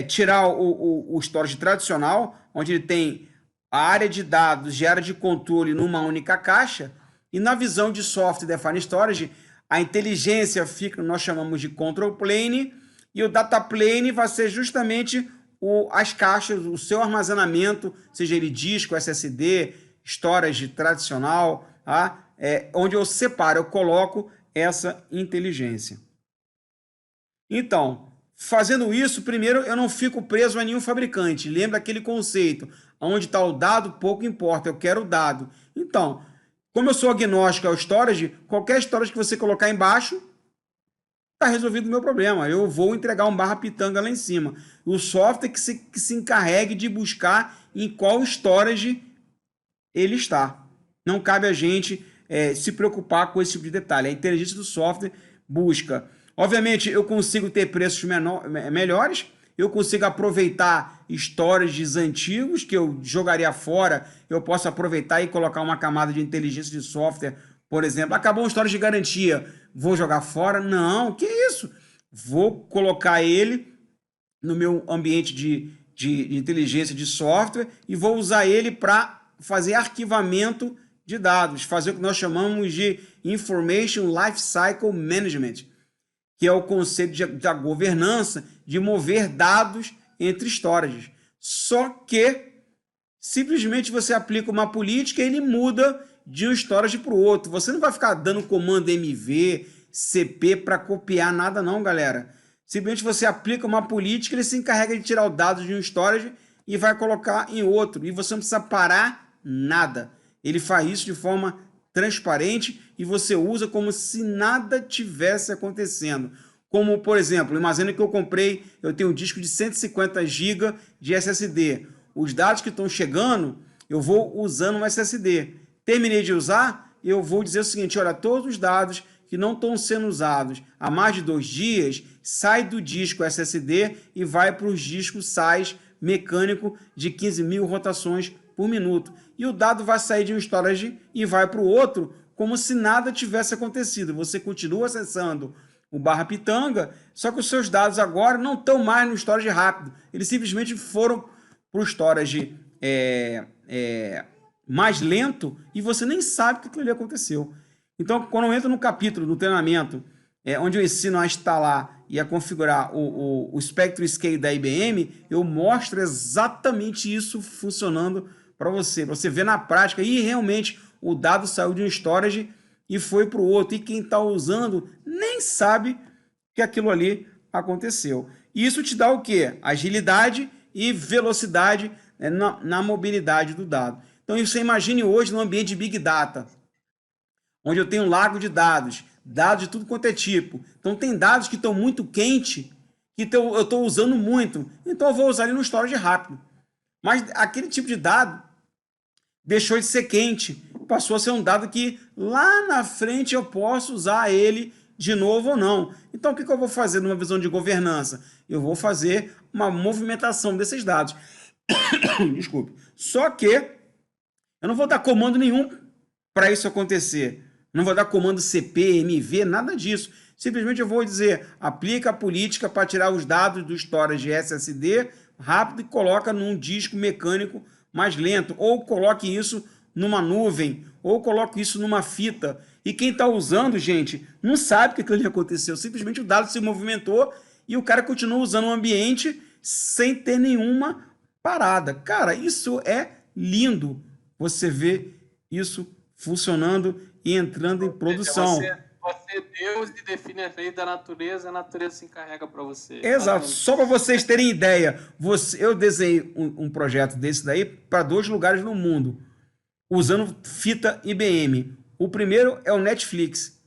tirar o storage tradicional, onde ele tem a área de dados e a área de controle numa única caixa, e na visão de Software Defined Storage, a inteligência fica, nós chamamos de Control Plane, e o Data Plane vai ser justamente as caixas, o seu armazenamento, seja ele disco, SSD, storage tradicional, tá? Onde eu separo, eu coloco essa inteligência. Então, fazendo isso, primeiro, eu não fico preso a nenhum fabricante. Lembra aquele conceito, onde está o dado, pouco importa, eu quero o dado. Então, como eu sou agnóstico ao storage, qualquer storage que você colocar embaixo, está resolvido o meu problema. Eu vou entregar um /pitanga lá em cima. O software que se encarregue de buscar em qual storage ele está. Não cabe a gente se preocupar com esse tipo de detalhe. A inteligência do software busca. Obviamente, eu consigo ter preços melhores, eu consigo aproveitar storages antigos que eu jogaria fora, eu posso aproveitar e colocar uma camada de inteligência de software, por exemplo. Acabou um storage de garantia, vou jogar fora? Não, que isso? Vou colocar ele no meu ambiente de inteligência de software e vou usar ele para fazer arquivamento de dados, fazer o que nós chamamos de Information Lifecycle Management, que é o conceito da governança de mover dados entre storages. Só que simplesmente você aplica uma política e ele muda de um storage para o outro. Você não vai ficar dando comando MV, CP para copiar nada não, galera. Simplesmente você aplica uma política, ele se encarrega de tirar o dado de um storage e vai colocar em outro. E você não precisa parar nada. Ele faz isso de forma transparente e você usa como se nada tivesse acontecendo. Como, por exemplo, imagina que eu comprei, eu tenho um disco de 150 GB de SSD. Os dados que estão chegando, eu vou usando um SSD. Terminei de usar, eu vou dizer o seguinte, olha, todos os dados que não estão sendo usados há mais de 2 dias, sai do disco SSD e vai para os discos SAS mecânico de 15.000 rotações por minuto. E o dado vai sair de um storage e vai para o outro como se nada tivesse acontecido. Você continua acessando o barra Pitanga, só que os seus dados agora não estão mais no storage rápido. Eles simplesmente foram para o storage mais lento e você nem sabe que aquilo ali aconteceu. Então, quando eu entro no capítulo do treinamento, onde eu ensino a instalar e a configurar o Spectrum Scale da IBM, eu mostro exatamente isso funcionando para você ver na prática, e realmente o dado saiu de um storage e foi para o outro, e quem está usando nem sabe que aquilo ali aconteceu. E isso te dá o quê? Agilidade e velocidade na mobilidade do dado. Então, você imagine hoje no ambiente de Big Data, onde eu tenho um lago de dados de tudo quanto é tipo. Então, tem dados que estão muito quentes, que eu estou usando muito. Então, eu vou usar ele no storage rápido. Mas aquele tipo de dado deixou de ser quente, passou a ser um dado que lá na frente eu posso usar ele de novo ou não. Então, o que eu vou fazer numa visão de governança? Eu vou fazer uma movimentação desses dados. Desculpe. Só que eu não vou dar comando nenhum para isso acontecer. Não vou dar comando CP, MV, nada disso. Simplesmente eu vou dizer, aplica a política para tirar os dados do storage SSD rápido e coloca num disco mecânico mais lento. Ou coloque isso numa nuvem, ou coloque isso numa fita. E quem está usando, gente, não sabe o que aquilo ali aconteceu. Simplesmente o dado se movimentou e o cara continua usando o ambiente sem ter nenhuma parada. Cara, isso é lindo. Você vê isso funcionando e entrando em produção. Você é Deus e define as leis da natureza, a natureza se encarrega para você. Exato. Só para vocês terem ideia, eu desenhei um projeto desse daí para 2 lugares no mundo, usando fita IBM. O primeiro é o Netflix,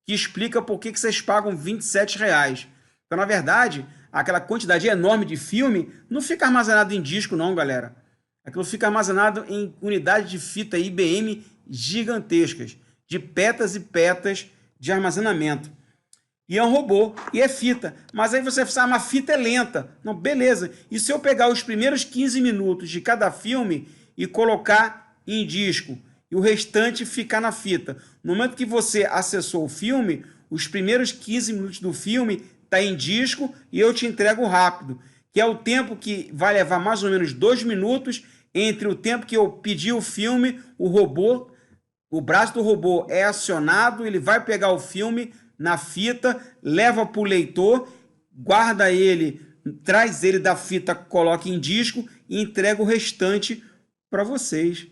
que explica por que vocês pagam R$27. Então, na verdade, aquela quantidade enorme de filme não fica armazenado em disco, não, galera. Aquilo fica armazenado em unidades de fita IBM gigantescas, de petas e petas de armazenamento. E é um robô, e é fita. Mas aí você fala, uma fita é lenta. Não, beleza. E se eu pegar os primeiros 15 minutos de cada filme e colocar em disco, e o restante ficar na fita? No momento que você acessou o filme, os primeiros 15 minutos do filme está em disco e eu te entrego rápido, que é o tempo que vai levar mais ou menos 2 minutos entre o tempo que eu pedi o filme, o braço do robô é acionado, ele vai pegar o filme na fita, leva para o leitor, guarda ele, traz ele da fita, coloca em disco e entrega o restante para vocês.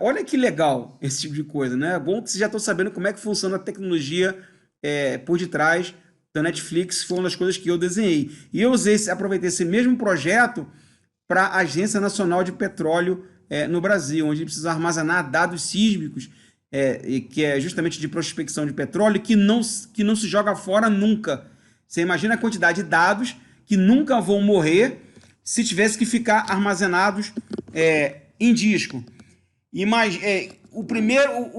Olha que legal esse tipo de coisa, né? É bom que vocês já estão sabendo como é que funciona a tecnologia por detrás da Netflix, foi uma das coisas que eu desenhei. E eu aproveitei esse mesmo projeto para a Agência Nacional de Petróleo no Brasil, onde precisa armazenar dados sísmicos, que é justamente de prospecção de petróleo, que não se joga fora nunca. Você imagina a quantidade de dados que nunca vão morrer se tivesse que ficar armazenados em disco. O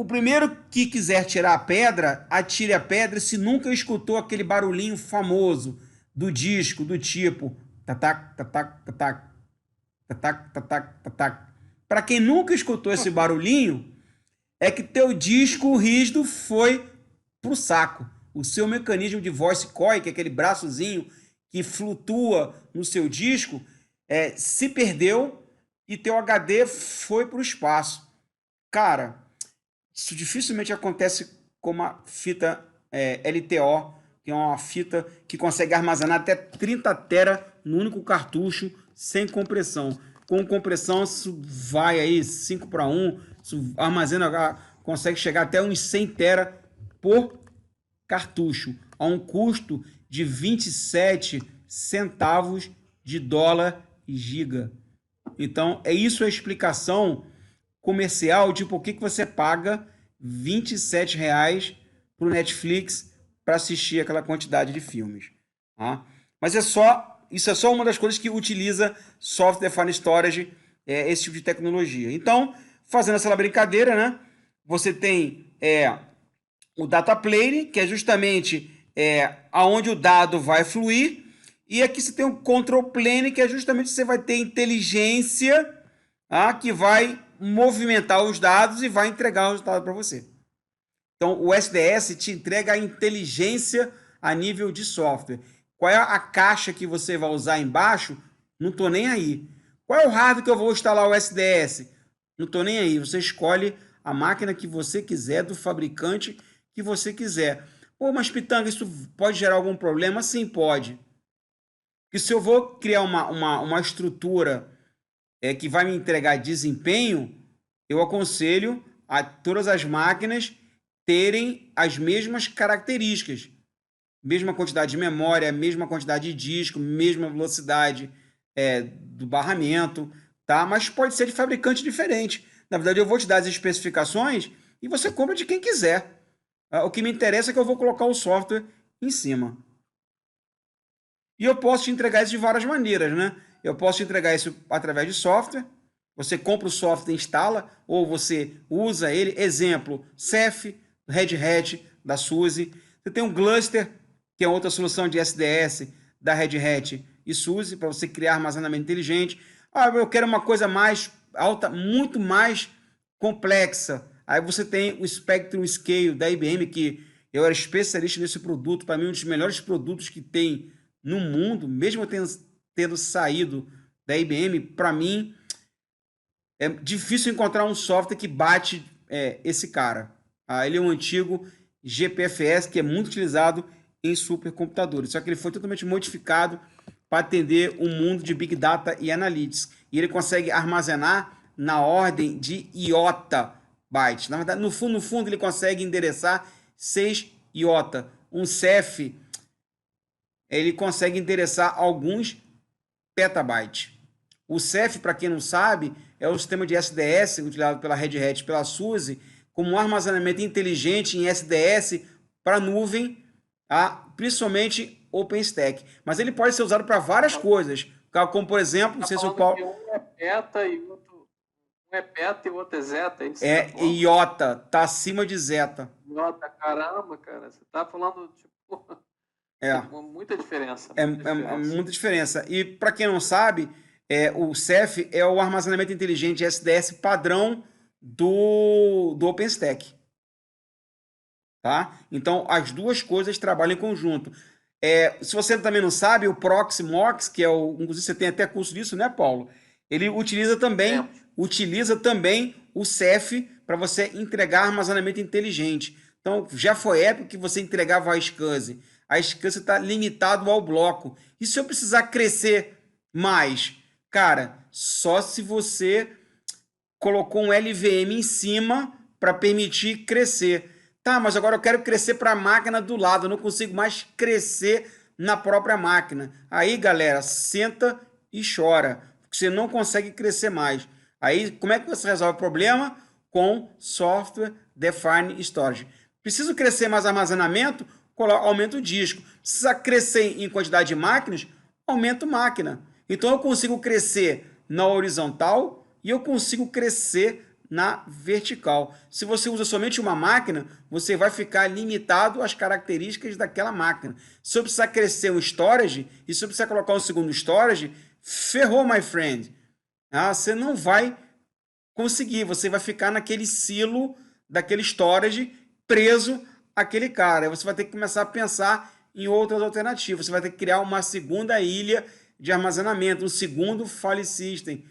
primeiro que quiser tirar a pedra, atire a pedra se nunca escutou aquele barulhinho famoso do disco, do tipo tatac, tatac, tatac, tatac, tatac, tatac. Para quem nunca escutou esse barulhinho, é que teu disco rígido foi pro saco. O seu mecanismo de voice coil, que é aquele braçozinho que flutua no seu disco, se perdeu e teu HD foi para o espaço. Cara, isso dificilmente acontece com uma fita LTO, que é uma fita que consegue armazenar até 30 tera no único cartucho, sem compressão. Com compressão, isso vai aí 5:1, isso armazena, consegue chegar até uns 100 tera por cartucho, a um custo de 27 centavos de dólar giga. Então, isso a explicação comercial de por que você paga R$27 para o Netflix para assistir aquela quantidade de filmes. Tá? Mas isso é só uma das coisas que utiliza Software Defined Storage, esse tipo de tecnologia. Então, fazendo essa brincadeira, né, você tem o data plane, que é justamente aonde o dado vai fluir, e aqui você tem o control plane, que é justamente você vai ter inteligência que vai movimentar os dados e vai entregar o resultado para você. Então, o SDS te entrega a inteligência a nível de software. Qual é a caixa que você vai usar embaixo? Não estou nem aí. Qual é o hardware que eu vou instalar o SDS? Não estou nem aí. Você escolhe a máquina que você quiser, do fabricante que você quiser. Pô, mas Pitanga, isso pode gerar algum problema? Sim, pode. Porque se eu vou criar uma estrutura que vai me entregar desempenho, eu aconselho a todas as máquinas terem as mesmas características. Mesma quantidade de memória, mesma quantidade de disco, mesma velocidade do barramento, tá? Mas pode ser de fabricante diferente. Na verdade, eu vou te dar as especificações e você compra de quem quiser. O que me interessa é que eu vou colocar o software em cima. E eu posso te entregar isso de várias maneiras, né? Eu posso te entregar isso através de software. Você compra o software e instala, ou você usa ele. Exemplo, Ceph, Red Hat, da SUSE. Você tem um Gluster, que é outra solução de SDS da Red Hat e SUSE, para você criar armazenamento inteligente. Eu quero uma coisa mais alta, muito mais complexa. Aí você tem o Spectrum Scale da IBM, que eu era especialista nesse produto, para mim um dos melhores produtos que tem no mundo, mesmo tendo saído da IBM, para mim é difícil encontrar um software que bate esse cara. Ele é um antigo GPFS que é muito utilizado em supercomputadores, só que ele foi totalmente modificado para atender o mundo de Big Data e Analytics. E ele consegue armazenar na ordem de iota bytes. Na verdade, no fundo, ele consegue endereçar 6 iota. Um Ceph, ele consegue endereçar alguns petabytes. O Ceph, para quem não sabe, é o sistema de SDS utilizado pela Red Hat, pela SUSE, como um armazenamento inteligente em SDS para nuvem, principalmente OpenStack. Mas ele pode ser usado para várias coisas, como por exemplo, não sei se o Paulo... Um é peta e outro... Um é peta e o outro é zeta. iota, tá acima de zeta. Iota, caramba, cara, você tá falando, tipo... Muita diferença. Muita diferença. E para quem não sabe, o Ceph é o armazenamento inteligente SDS padrão do OpenStack. Tá? Então, as duas coisas trabalham em conjunto. Se você também não sabe, o Proxmox, que inclusive você tem até curso disso, né, Paulo? Ele utiliza também o Ceph para você entregar armazenamento inteligente. Então, já foi época que você entregava a SCSI. A SCSI está limitado ao bloco. E se eu precisar crescer mais? Cara, só se você colocou um LVM em cima para permitir crescer. Tá, mas agora eu quero crescer para a máquina do lado, eu não consigo mais crescer na própria máquina. Aí, galera, senta e chora, porque você não consegue crescer mais. Aí, como é que você resolve o problema? Com Software Defined Storage. Preciso crescer mais armazenamento? Aumenta o disco. Precisa crescer em quantidade de máquinas? Aumenta a máquina. Então, eu consigo crescer na horizontal e eu consigo crescer na vertical. Se você usa somente uma máquina, você vai ficar limitado às características daquela máquina. Se eu precisar crescer um storage, e se eu precisar colocar um segundo storage, ferrou, my friend. Você não vai conseguir, você vai ficar naquele silo daquele storage preso àquele cara. Aí você vai ter que começar a pensar em outras alternativas. Você vai ter que criar uma segunda ilha de armazenamento, um segundo file system,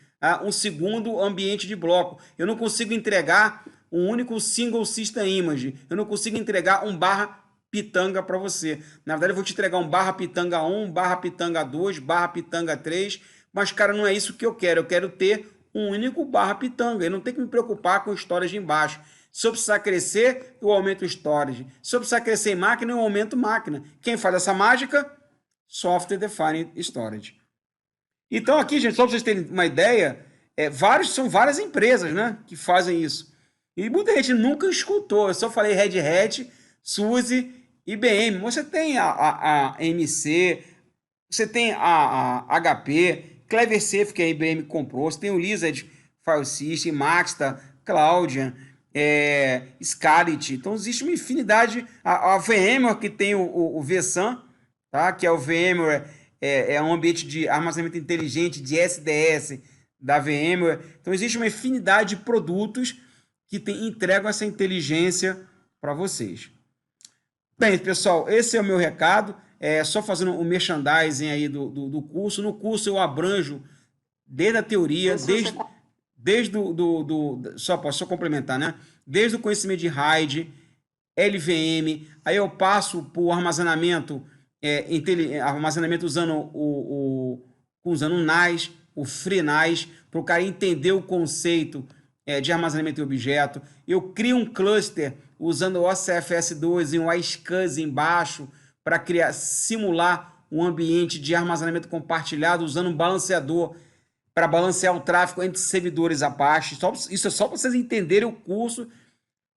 um segundo ambiente de bloco. Eu não consigo entregar um único single system image. Eu não consigo entregar um barra Pitanga para você. Na verdade, eu vou te entregar um barra Pitanga 1, barra Pitanga 2, barra Pitanga 3, mas, cara, não é isso que eu quero. Eu quero ter um único barra Pitanga. Eu não tenho que me preocupar com o storage embaixo. Se eu precisar crescer, eu aumento o storage. Se eu precisar crescer em máquina, eu aumento máquina. Quem faz essa mágica? Software Defined Storage. Então, aqui, gente, só para vocês terem uma ideia, são várias empresas, né, que fazem isso. E muita gente nunca escutou. Eu só falei Red Hat, SUSE, IBM. Você tem a MC, você tem a HP, CleverSafe, que a IBM comprou, você tem o Lizard File System, Maxta, Cloudian, Scarlett. Então, existe uma infinidade. A VMware, que tem o vSAN, tá? Que é o VMware, é um ambiente de armazenamento inteligente de SDS da VMware. Então, existe uma infinidade de produtos que entregam essa inteligência para vocês. Bem, pessoal, esse é o meu recado. Só fazendo o merchandising aí do curso. No curso eu abranjo desde a teoria, só complementar, né? Desde o conhecimento de RAID, LVM, aí eu passo por armazenamento, armazenamento usando usando o NAS, o FreeNAS, para o cara entender o conceito de armazenamento em objeto. Eu crio um cluster usando o OCFS2 e um iSCSI embaixo para simular um ambiente de armazenamento compartilhado usando um balanceador para balancear o tráfego entre servidores Apache. Isso é só para vocês entenderem o curso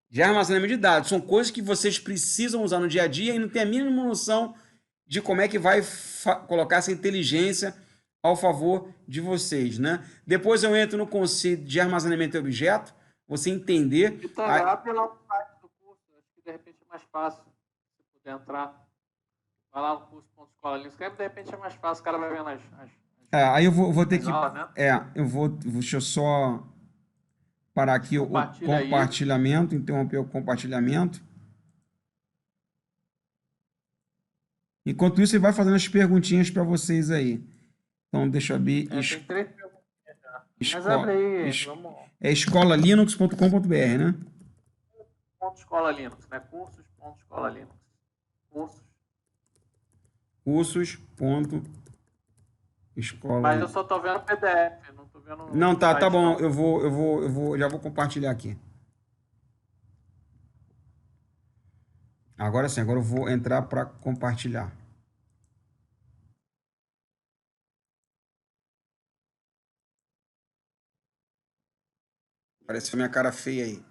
de armazenamento de dados. São coisas que vocês precisam usar no dia a dia e não tem a mínima noção de como é que vai colocar essa inteligência ao favor de vocês, né? Depois eu entro no conceito de armazenamento de objeto, você entender... E tá pela parte do curso, acho que de repente é mais fácil, se puder entrar. Vai lá no curso.escola Linux, que de repente é mais fácil, o cara vai vendo aí eu vou ter que... aulas, né? Deixa eu só parar aqui o compartilhamento, interromper o compartilhamento. Enquanto isso, ele vai fazendo as perguntinhas para vocês aí. Então, deixa eu abrir... Tem 3 perguntinhas já. Mas abre aí, vamos... É escolalinux.com.br, né? Escola Linux, né? Cursos.escola Linux. Cursos.escola. Mas eu só tô vendo PDF, não tô vendo... Não, tá bom. Eu já vou compartilhar aqui. Agora sim, agora eu vou entrar para compartilhar. Apareceu minha cara feia aí.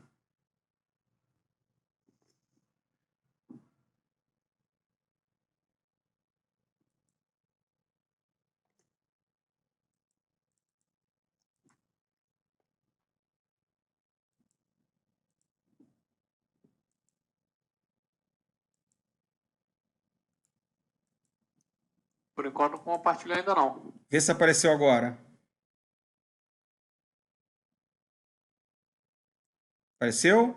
Por enquanto não compartilho ainda não. Vê se apareceu agora. Apareceu?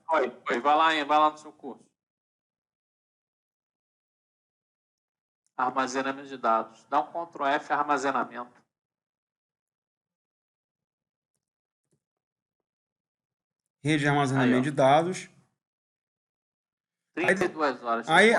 Foi. Vai lá no seu curso. Armazenamento de dados. Dá um Ctrl F, armazenamento. Rede de armazenamento de dados. 32 horas. Aí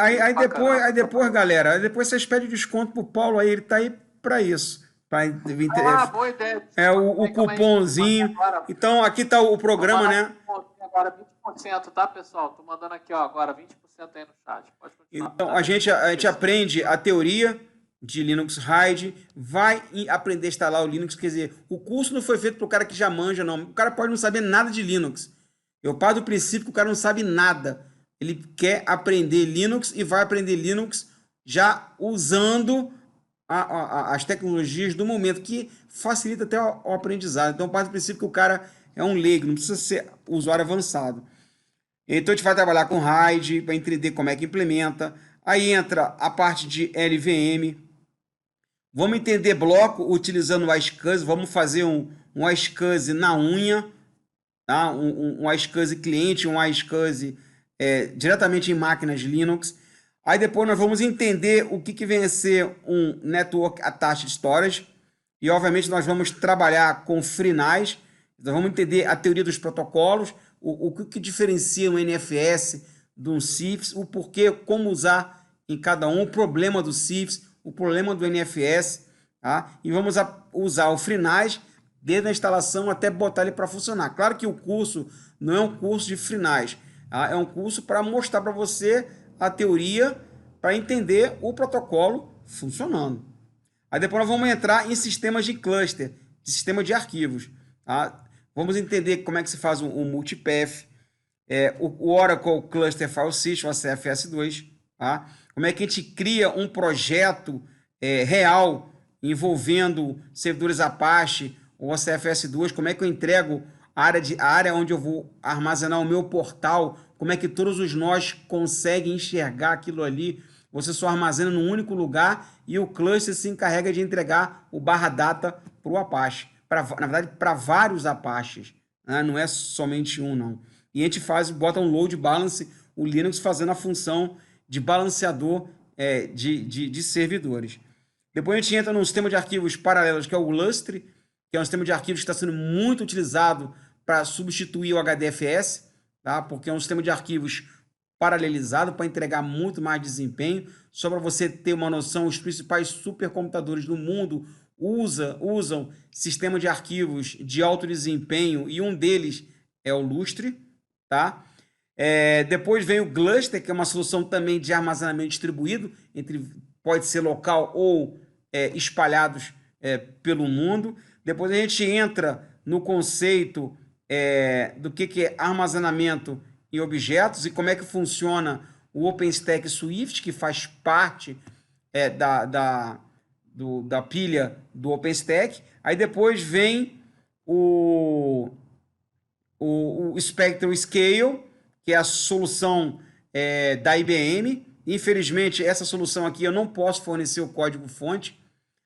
depois, galera, depois vocês pedem desconto pro Paulo aí, ele tá aí para isso. Boa ideia. O cupomzinho. Então, aqui tá o programa, né? Agora 20%, tá, pessoal? Tô mandando aqui, ó, agora 20% aí no chat. Pode continuar. Então, a gente aprende a teoria de Linux RAID, vai aprender a instalar o Linux, quer dizer, o curso não foi feito para o cara que já manja, não. O cara pode não saber nada de Linux. Eu paro do princípio que o cara não sabe nada. Ele quer aprender Linux e vai aprender Linux já usando as tecnologias do momento, que facilita até o aprendizado. Então, parte do princípio que o cara é um leigo, não precisa ser usuário avançado. Então, a gente vai trabalhar com RAID, para entender como é que implementa. Aí entra a parte de LVM. Vamos entender bloco utilizando o iSCSI. Vamos fazer um iSCSI na unha, tá? Um iSCSI cliente, um iSCSI diretamente em máquinas Linux. Aí depois nós vamos entender o que vem a ser um Network Attached Storage. E, obviamente, nós vamos trabalhar com FreeNAS. Nós vamos entender a teoria dos protocolos, o que diferencia um NFS de um CIFS, o porquê, como usar em cada um, o problema do CIFS, o problema do NFS. Tá? E vamos usar o FreeNAS desde a instalação até botar ele para funcionar. Claro que o curso não é um curso de FreeNAS. Tá? É um curso para mostrar para você a teoria, para entender o protocolo funcionando. Aí depois nós vamos entrar em sistemas de cluster, de sistema de arquivos. Tá? Vamos entender como é que se faz um multipath, o Oracle Cluster File System, o CFS2. Tá? Como é que a gente cria um projeto real envolvendo servidores Apache ou CFS2, como é que eu entrego a área onde eu vou armazenar o meu portal, como é que todos os nós conseguem enxergar aquilo ali. Você só armazena num único lugar e o cluster se encarrega de entregar o /data para o Apache. na verdade, para vários Apaches, né? Não é somente um, não. E a gente bota um load balance, o Linux fazendo a função de balanceador de servidores. Depois a gente entra num sistema de arquivos paralelos, que é o Lustre, que é um sistema de arquivos que está sendo muito utilizado para substituir o HDFS, tá? Porque é um sistema de arquivos paralelizado para entregar muito mais desempenho. Só para você ter uma noção, os principais supercomputadores do mundo usam sistema de arquivos de alto desempenho e um deles é o Lustre, tá? Depois vem o Gluster, que é uma solução também de armazenamento distribuído, pode ser local ou espalhados pelo mundo. Depois a gente entra no conceito do que é armazenamento em objetos e como é que funciona o OpenStack Swift, que faz parte da pilha do OpenStack. Aí depois vem o Spectral Scale, que é a solução da IBM. Infelizmente, essa solução aqui eu não posso fornecer o código-fonte,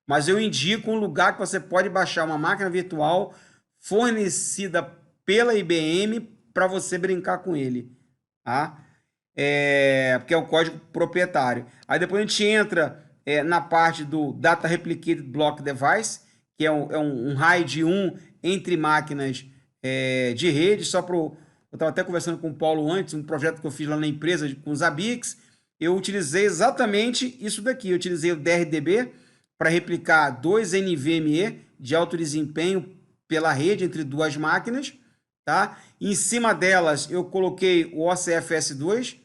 mas eu indico um lugar que você pode baixar uma máquina virtual fornecida pela IBM para você brincar com ele, tá? Porque é o código proprietário. Aí depois a gente entra na parte do Data Replicated Block Device, que é um RAID 1 entre máquinas de rede. Eu estava até conversando com o Paulo antes, um projeto que eu fiz lá na empresa com os ABICs. Eu utilizei exatamente isso daqui. Eu utilizei o DRDB para replicar 2 NVMe de alto desempenho pela rede entre duas máquinas, tá? Em cima delas eu coloquei o OCFS2,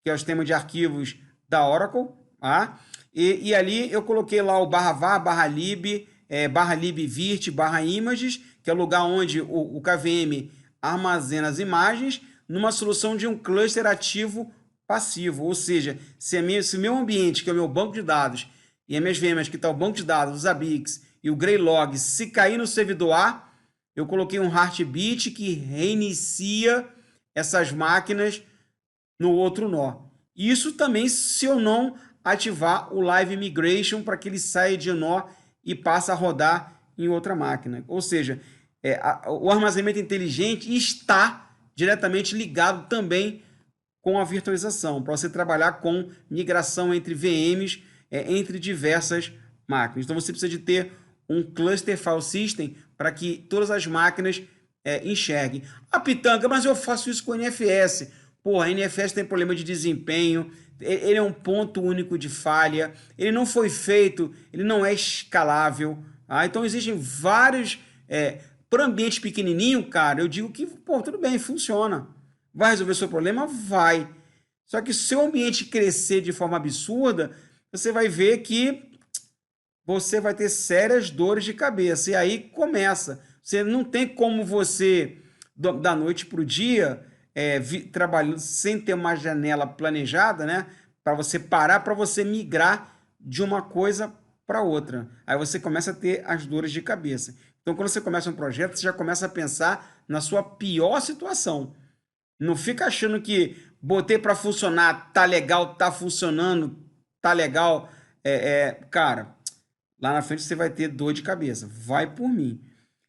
que é o sistema de arquivos da Oracle, tá? E ali eu coloquei lá o /var, /lib, /libvirt, /images, que é o lugar onde o KVM armazena as imagens, numa solução de um cluster ativo passivo. Ou seja, se o meu ambiente, que é o meu banco de dados, e as minhas VMs, que está o banco de dados, os ABICs e o Greylog, se cair no servidor A, eu coloquei um heartbeat que reinicia essas máquinas no outro nó. Isso também se eu não ativar o Live Migration para que ele saia de nó e passe a rodar em outra máquina. Ou seja, o armazenamento inteligente está diretamente ligado também com a virtualização, para você trabalhar com migração entre VMs, entre diversas máquinas. Então você precisa de ter um cluster file system para que todas as máquinas enxerguem. Pitanga, mas eu faço isso com o NFS. Porra, a NFS tem problema de desempenho, ele é um ponto único de falha, ele não foi feito, ele não é escalável. Então existem vários... para ambiente pequenininho, cara, eu digo que, tudo bem, funciona. Vai resolver seu problema? Vai. Só que se o seu ambiente crescer de forma absurda, você vai ver que você vai ter sérias dores de cabeça. E aí começa. Você não tem como você, da noite para o dia, trabalhando sem ter uma janela planejada, né? Para você parar, para você migrar de uma coisa para outra. Aí você começa a ter as dores de cabeça. Então, quando você começa um projeto, você já começa a pensar na sua pior situação. Não fica achando que botei para funcionar, tá legal, tá funcionando, tá legal. Cara, lá na frente você vai ter dor de cabeça. Vai por mim.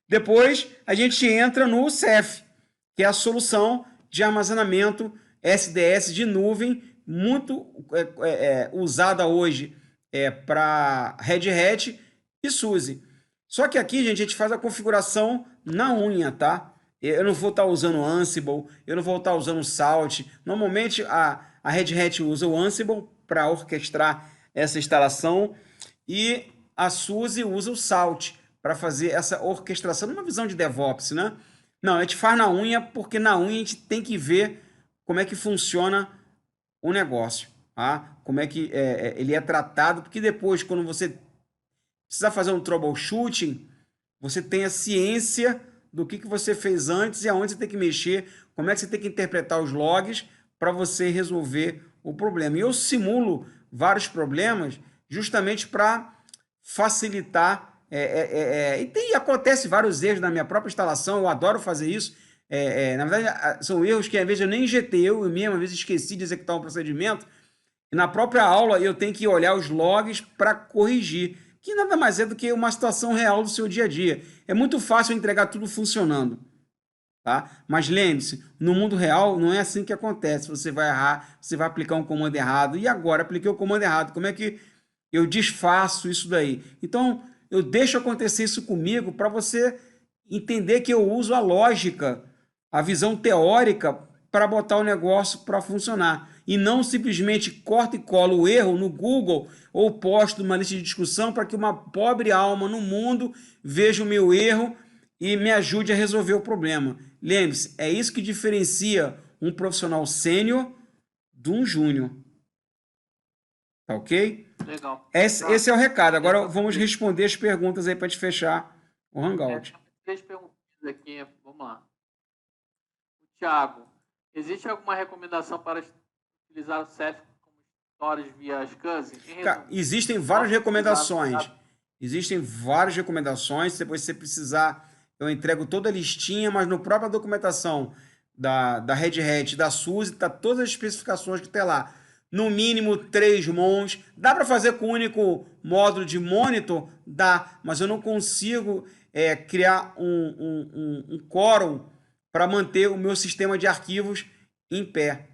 Depois a gente entra no Ceph, que é a solução de armazenamento SDS de nuvem, muito usada hoje para Red Hat e SUSE. Só que aqui, gente, a gente faz a configuração na unha, tá? Eu não vou estar usando Ansible, eu não vou estar usando Salt. Normalmente a Red Hat usa o Ansible para orquestrar essa instalação e a SUSE usa o Salt para fazer essa orquestração numa visão de DevOps, né? Não, a gente faz na unha porque na unha a gente tem que ver como é que funciona o negócio, tá? Como é que ele é tratado, porque depois, quando você precisa fazer um troubleshooting, você tem a ciência do que você fez antes e aonde você tem que mexer, como é que você tem que interpretar os logs para você resolver o problema. E eu simulo vários problemas justamente para facilitar. E acontece vários erros na minha própria instalação, eu adoro fazer isso. Na verdade, são erros que às vezes eu nem injetei, eu mesmo às vezes esqueci de executar um procedimento, e na própria aula eu tenho que olhar os logs para corrigir, que nada mais é do que uma situação real do seu dia a dia. É muito fácil entregar tudo funcionando, tá? Mas lembre-se, no mundo real não é assim que acontece. Você vai errar, você vai aplicar um comando errado. E agora, apliquei o comando errado. Como é que eu desfaço isso daí? Então, eu deixo acontecer isso comigo para você entender que eu uso a lógica, a visão teórica para botar o negócio para funcionar. E não simplesmente corto e colo o erro no Google ou posto numa lista de discussão para que uma pobre alma no mundo veja o meu erro e me ajude a resolver o problema. Lembre-se, é isso que diferencia um profissional sênior de um júnior. Tá ok? Legal. Esse é o recado. Agora vamos responder as perguntas aí para te fechar o Hangout. 3 perguntas aqui, vamos lá. O Thiago, existe alguma recomendação para utilizar o CEF como stories via SCSI? Existem várias recomendações. Existem várias recomendações. Depois, se você precisar, eu entrego toda a listinha, mas no própria documentação da Red Hat, da SUSE, está todas as especificações que tem lá. No mínimo 3 mons. Dá para fazer com o único módulo de monitor? Dá, mas eu não consigo criar um quórum para manter o meu sistema de arquivos em pé.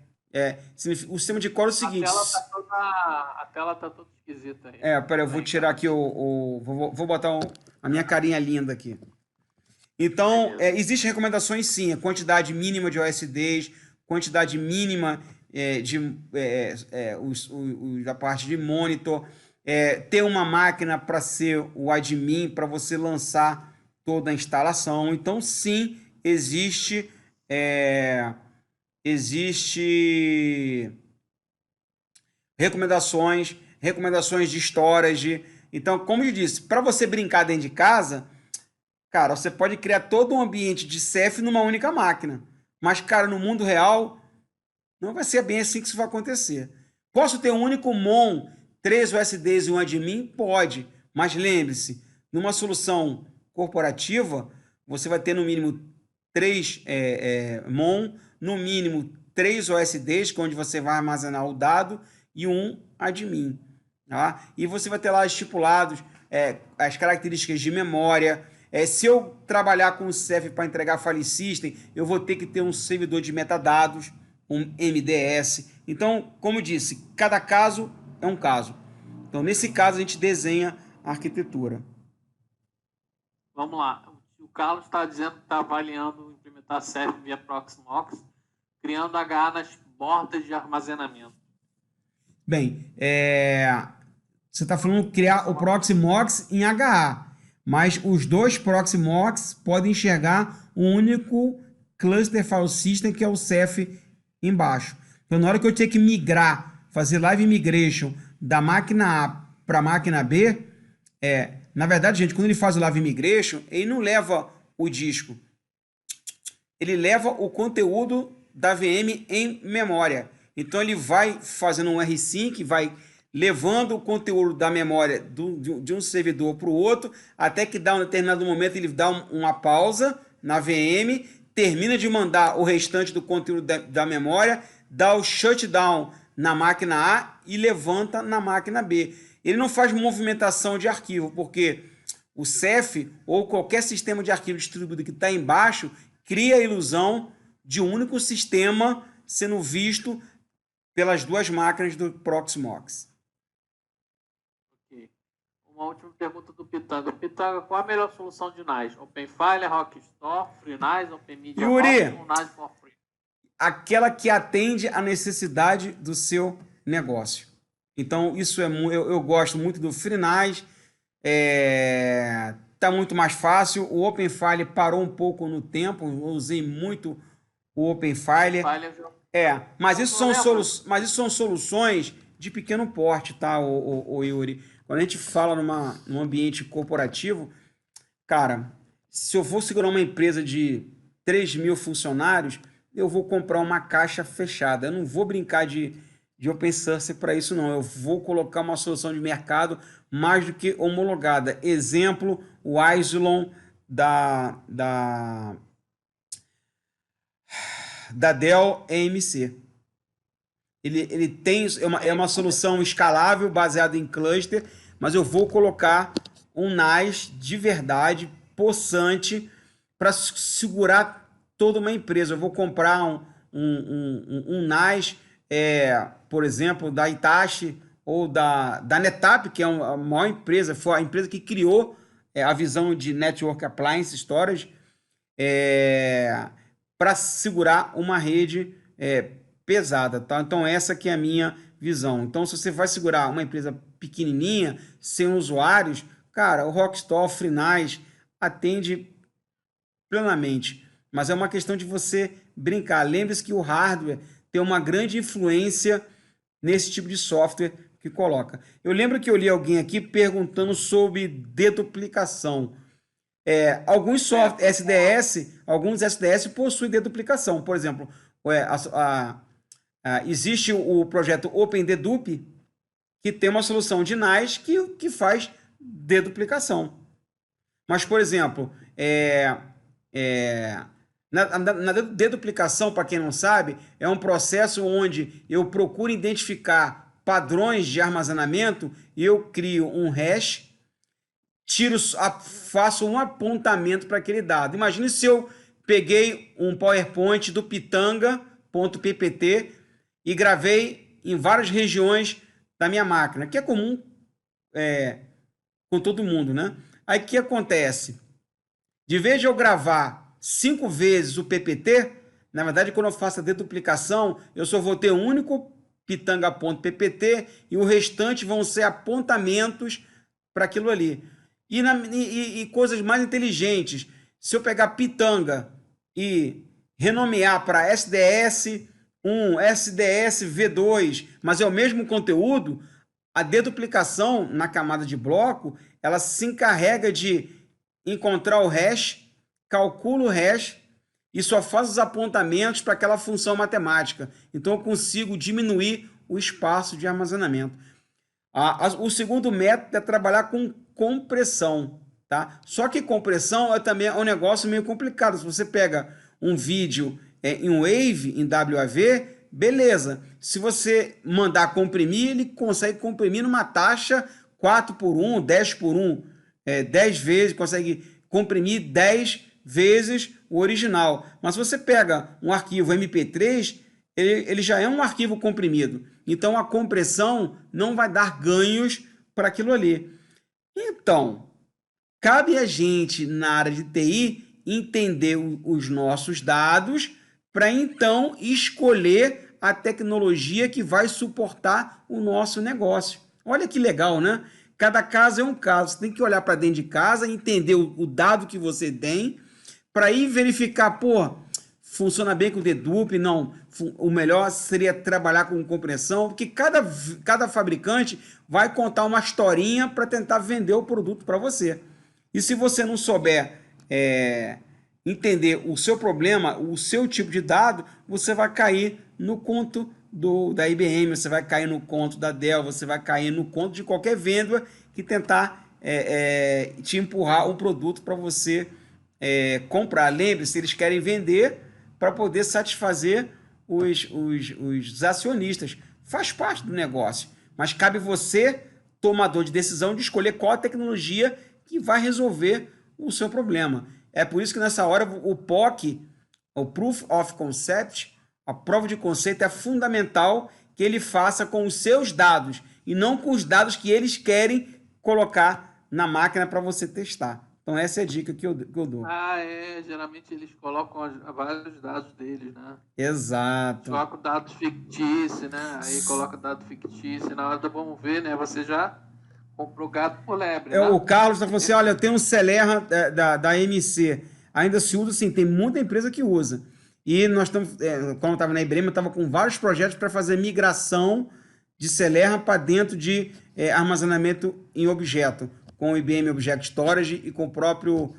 O sistema de quórum é o seguinte... A tela está toda esquisita aí. Peraí, eu vou tirar aqui vou botar a minha carinha linda aqui. Então, existem recomendações sim, a quantidade mínima de OSDs, quantidade mínima da parte de monitor, ter uma máquina para ser o admin, para você lançar toda a instalação. Então, sim, existe recomendações de storage. Então, como eu disse, para você brincar dentro de casa, cara, você pode criar todo um ambiente de CEF numa única máquina. Mas, cara, no mundo real, não vai ser bem assim que isso vai acontecer. Posso ter um único MON, 3 USDs e um admin? Pode. Mas lembre-se, numa solução corporativa, você vai ter no mínimo 3 MON, no mínimo 3 OSDs, que é onde você vai armazenar o dado, e um admin. Tá? E você vai ter lá estipulados as características de memória. Se eu trabalhar com o CEF para entregar file system, eu vou ter que ter um servidor de metadados, um MDS. Então, como eu disse, cada caso é um caso. Então, nesse caso, a gente desenha a arquitetura. Vamos lá. O Carlos está dizendo que está avaliando implementar CEF via Proxmox, criando HA nas bordas de armazenamento. Bem, você está falando criar o Proxmox em HA, mas os dois Proxmox podem enxergar um único cluster file system, que é o CEF embaixo. Então, na hora que eu tiver que migrar, fazer live migration da máquina A para a máquina B, na verdade, gente, quando ele faz o live migration, ele não leva o disco. Ele leva o conteúdo da VM em memória. Então, ele vai fazendo um rsync, vai levando o conteúdo da memória de um servidor para o outro, até que dá um determinado momento ele dá uma pausa na VM, termina de mandar o restante do conteúdo da memória, dá o shutdown na máquina A e levanta na máquina B. Ele não faz movimentação de arquivo, porque o CEF ou qualquer sistema de arquivo distribuído que está embaixo cria a ilusão de um único sistema sendo visto pelas duas máquinas do Proxmox. Ok. Uma última pergunta do Pitanga. Pitanga, qual a melhor solução de NAS? OpenFile, Rockstore, FreeNAS, OpenMedia, Yuri, ou NAS for free? Aquela que atende à necessidade do seu negócio. Então, isso eu gosto muito do FreeNAS. Tá muito mais fácil. O OpenFile parou um pouco no tempo. Eu usei muito o OpenFile. Mas isso são soluções de pequeno porte, tá, o Yuri? Quando a gente fala num ambiente corporativo, cara, se eu for segurar uma empresa de 3.000 funcionários, eu vou comprar uma caixa fechada. Eu não vou brincar de open source para isso, não. Eu vou colocar uma solução de mercado mais do que homologada. Exemplo, o Isilon da Dell EMC. Ele tem uma solução escalável baseada em cluster, mas eu vou colocar um NAS de verdade, possante, para segurar toda uma empresa. Eu vou comprar um NAS, por exemplo, da Hitachi ou da NetApp, que é a maior empresa, foi a empresa que criou a visão de Network Appliance Storage, para segurar uma rede pesada, tá? Então essa que é a minha visão. Então se você vai segurar uma empresa pequenininha, sem usuários, cara, o Rockstore, FreeNAS atende plenamente, mas é uma questão de você brincar. Lembre-se que o hardware tem uma grande influência nesse tipo de software que coloca. Eu lembro que eu li alguém aqui perguntando sobre deduplicação. Alguns alguns SDS possuem deduplicação. Por exemplo, existe o projeto OpenDedup, que tem uma solução de NAS que faz deduplicação. Mas, por exemplo, na deduplicação, para quem não sabe, é um processo onde eu procuro identificar padrões de armazenamento e eu crio um hash, faço um apontamento para aquele dado. Imagine se eu peguei um PowerPoint do pitanga.ppt e gravei em várias regiões da minha máquina, que é comum com todo mundo, né? Aí o que acontece? De vez de eu gravar 5 vezes o PPT, na verdade, quando eu faço a deduplicação, eu só vou ter um único pitanga.ppt e o restante vão ser apontamentos para aquilo ali. E coisas mais inteligentes, se eu pegar Pitanga e renomear para SDS1, SDS V2, mas é o mesmo conteúdo, a deduplicação na camada de bloco, ela se encarrega de encontrar o hash, calcula o hash e só faz os apontamentos para aquela função matemática. Então eu consigo diminuir o espaço de armazenamento. O segundo método é trabalhar com compressão, tá? Só que compressão também é um negócio meio complicado. Se você pega um vídeo em Wave, em WAV, beleza. Se você mandar comprimir, ele consegue comprimir numa taxa 4:1, 10:1, 10 vezes, consegue comprimir 10 vezes o original. Mas se você pega um arquivo MP3, ele já é um arquivo comprimido. Então a compressão não vai dar ganhos para aquilo ali. Então, cabe a gente na área de TI entender os nossos dados para então escolher a tecnologia que vai suportar o nosso negócio. Olha que legal, né? Cada caso é um caso. Você tem que olhar para dentro de casa, entender o dado que você tem, para ir verificar, funciona bem com dedupe, não. O melhor seria trabalhar com compressão, porque cada fabricante vai contar uma historinha para tentar vender o produto para você. E se você não souber entender o seu problema, o seu tipo de dado, você vai cair no conto da IBM, você vai cair no conto da Dell, você vai cair no conto de qualquer vendedor que tentar te empurrar um produto para você comprar. Lembre-se, eles querem vender para poder satisfazer os acionistas. Faz parte do negócio, mas cabe você, tomador de decisão, de escolher qual a tecnologia que vai resolver o seu problema. É por isso que nessa hora o POC, o Proof of Concept, a prova de conceito, é fundamental que ele faça com os seus dados e não com os dados que eles querem colocar na máquina para você testar. Então essa é a dica que eu dou. Geralmente eles colocam vários dados deles, né? Exato. Coloca dados fictícios, né? Aí coloca dado fictício e na hora do vamos ver, né? Você já comprou gato por lebre, né? O Carlos está falando assim, olha, eu tenho um Celerra da MC. Ainda se usa, sim, tem muita empresa que usa. E nós estamos, quando eu estava na IBM, eu estava com vários projetos para fazer migração de Celerra para dentro de armazenamento em objeto, com o IBM Object Storage e com o próprio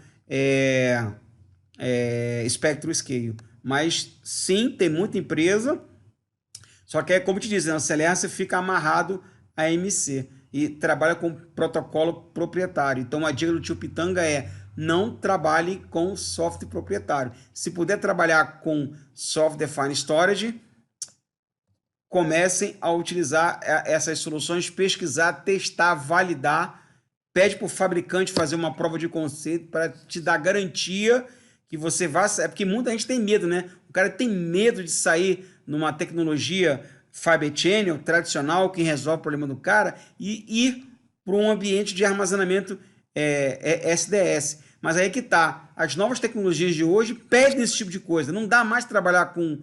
Spectrum Scale. Mas sim, tem muita empresa, só que como te dizem, na Celerra você fica amarrado a MC e trabalha com protocolo proprietário. Então a dica do tio Pitanga é: não trabalhe com software proprietário. Se puder trabalhar com Software Defined Storage, comecem a utilizar essas soluções, pesquisar, testar, validar pede para o fabricante fazer uma prova de conceito para te dar garantia que você vai... É porque muita gente tem medo, né? O cara tem medo de sair numa tecnologia Fiber Channel tradicional que resolve o problema do cara e ir para um ambiente de armazenamento SDS. Mas aí que tá. As novas tecnologias de hoje pedem esse tipo de coisa. Não dá mais trabalhar com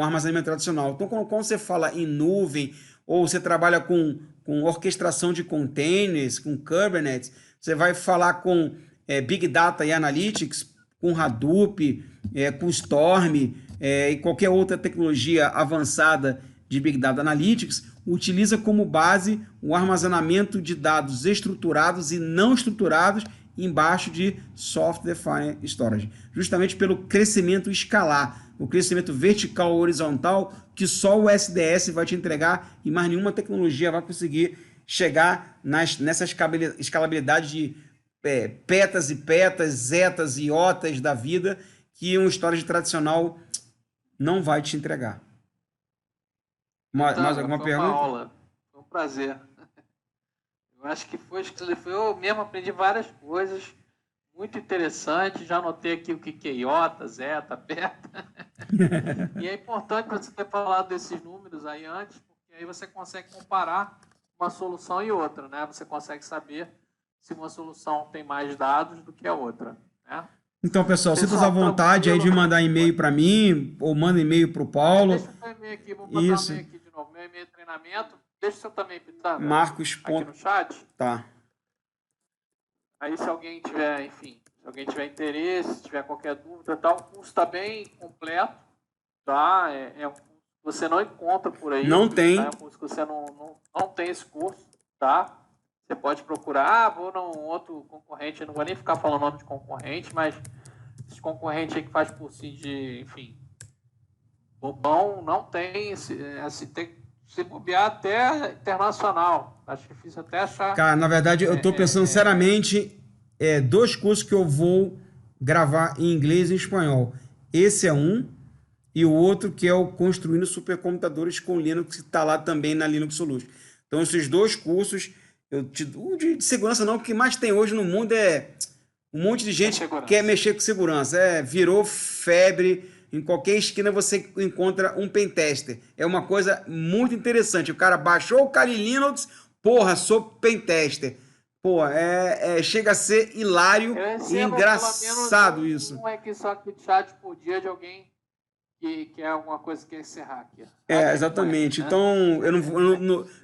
armazenamento tradicional. Então, quando você fala em nuvem, ou você trabalha com orquestração de containers, com Kubernetes, você vai falar com Big Data e Analytics, com Hadoop, com Storm, e qualquer outra tecnologia avançada de Big Data Analytics, utiliza como base o armazenamento de dados estruturados e não estruturados embaixo de Software Defined Storage, justamente pelo crescimento escalar, o crescimento vertical horizontal que só o SDS vai te entregar e mais nenhuma tecnologia vai conseguir chegar nessa escalabilidade de petas e petas, zetas e otas da vida que um storage tradicional não vai te entregar. Mais alguma foi pergunta? uma aula, foi um prazer. Eu acho que eu mesmo aprendi várias coisas muito interessantes. Já anotei aqui o que é iota, zeta, beta. E é importante você ter falado desses números aí antes, porque aí você consegue comparar uma solução e outra, né? Você consegue saber se uma solução tem mais dados do que a outra, né? Então, pessoal, sinta-se à vontade aí de mandar e-mail para mim, ou manda e-mail para o Paulo. Deixa o seu e-mail aqui, vou botar o e-mail aqui de novo. Meu e-mail é treinamento. Deixa o seu também, Pitanga. Marcos. Aqui no chat. Tá. Aí, se alguém tiver, enfim, se alguém tiver interesse, se tiver qualquer dúvida, tá, o curso está bem completo, tá? É um curso que você não encontra por aí. Não tem. Tá? É um curso que você não tem esse curso, tá? Você pode procurar, vou num outro concorrente, eu não vou nem ficar falando nome de concorrente, mas esse concorrente aí que faz cursinho de, enfim, bobão, não tem, tem se bobear até internacional. Acho difícil até achar. Cara, na verdade, eu tô pensando seriamente, 2 cursos que eu vou gravar em inglês e em espanhol. Esse é um, e o outro que é o Construindo Supercomputadores com Linux, que está lá também na Linux Solutions. Então, esses 2 cursos, o de segurança não, o que mais tem hoje no mundo é um monte de gente que quer mexer com segurança. Virou febre, em qualquer esquina você encontra um pentester. É uma coisa muito interessante. O cara baixou o Kali Linux, porra, sou pentester. Pô, chega a ser hilário e engraçado isso. Não é que só que chat por dia de alguém que é alguma coisa que quer ser hacker. Exatamente. Então,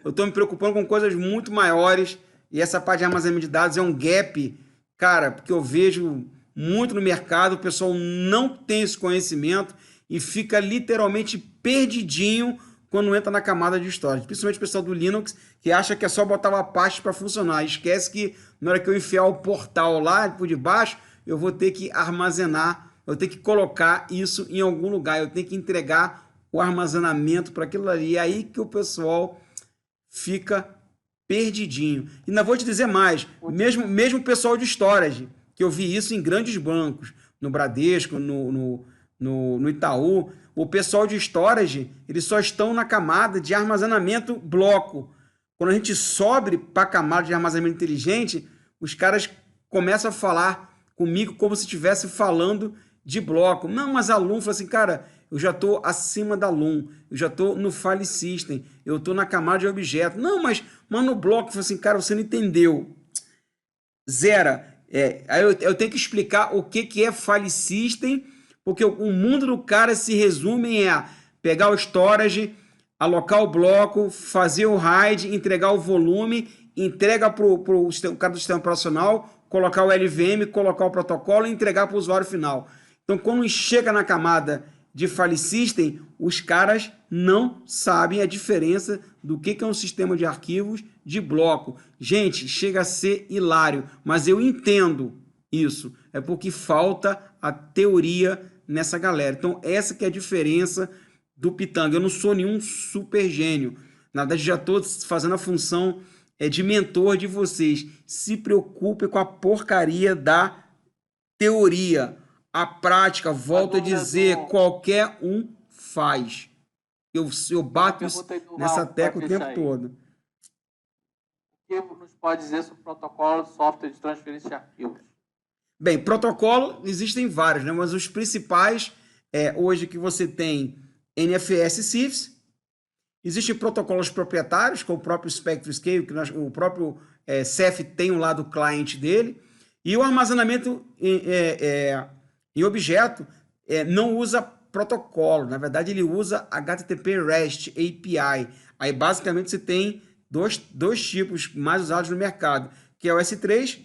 eu tô me preocupando com coisas muito maiores e essa parte de armazenamento de dados é um gap, cara, porque eu vejo muito no mercado, o pessoal não tem esse conhecimento e fica literalmente perdidinho quando entra na camada de storage. Principalmente o pessoal do Linux, que acha que é só botar uma pasta para funcionar. Esquece que na hora que eu enfiar o portal lá por debaixo, eu vou ter que armazenar, eu tenho que colocar isso em algum lugar, eu tenho que entregar o armazenamento para aquilo ali. É aí que o pessoal fica perdidinho. E ainda vou te dizer mais, mesmo o pessoal de storage, que eu vi isso em grandes bancos, no Bradesco, no Itaú, o pessoal de storage, eles só estão na camada de armazenamento bloco. Quando a gente sobe para a camada de armazenamento inteligente, os caras começam a falar comigo como se estivesse falando de bloco. Não, mas a Loom fala assim, cara, eu já estou acima da Loom, eu já estou no File System, eu estou na camada de objeto. Não, mas no bloco, fala assim, cara, você não entendeu. Zera. Aí eu tenho que explicar o que é File System, porque o mundo do cara se resume pegar o storage, alocar o bloco, fazer o RAID, entregar o volume, entrega para o cara do sistema operacional, colocar o LVM, colocar o protocolo e entregar para o usuário final. Então, quando chega na camada de File System, os caras não sabem a diferença do que é um sistema de arquivos de bloco. Gente, chega a ser hilário, mas eu entendo isso. É porque falta a teoria nessa galera. Então, essa que é a diferença do Pitanga. Eu não sou nenhum super gênio. Na verdade, já estou fazendo a função de mentor de vocês. Se preocupe com a porcaria da teoria. A prática, volto a dizer, qualquer um faz. Eu bato nessa tecla o tempo todo. que nos pode dizer sobre o protocolo de software de transferência de arquivos? Bem, protocolo existem vários, né? Mas os principais hoje que você tem NFS e CIFS. Existem protocolos proprietários, como o próprio SpectreScale, que o próprio Ceph tem um lado cliente dele. E o armazenamento em objeto não usa protocolo. Na verdade, ele usa HTTP REST API. Aí, basicamente, você tem dois tipos mais usados no mercado, que é o S3,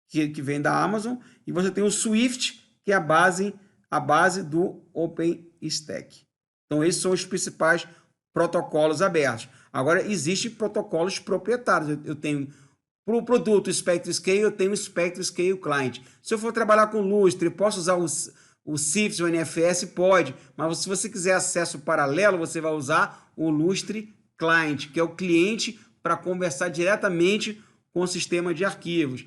que vem da Amazon, e você tem o Swift, que é a base do OpenStack. Então, esses são os principais protocolos abertos. Agora, existem protocolos proprietários. Eu tenho, para o produto SpectreScale, eu tenho o SpectreScale Client. Se eu for trabalhar com Lustre, posso usar o CIFS, o NFS? Pode, mas se você quiser acesso paralelo, você vai usar o Lustre Client, que é o cliente para conversar diretamente com o sistema de arquivos.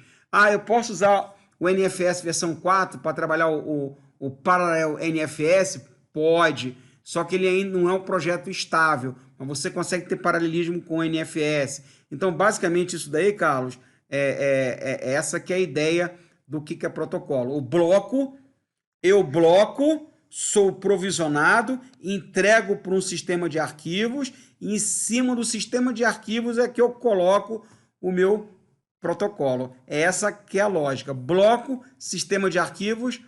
Eu posso usar o NFS versão 4 para trabalhar o Parallel NFS? Pode, só que ele ainda não é um projeto estável, mas você consegue ter paralelismo com o NFS. Então, basicamente, isso daí, Carlos, essa que é a ideia do que é protocolo. Eu bloco, sou provisionado, entrego para um sistema de arquivos, e em cima do sistema de arquivos é que eu coloco o meu protocolo. Essa que é a lógica. Bloco, sistema de arquivos,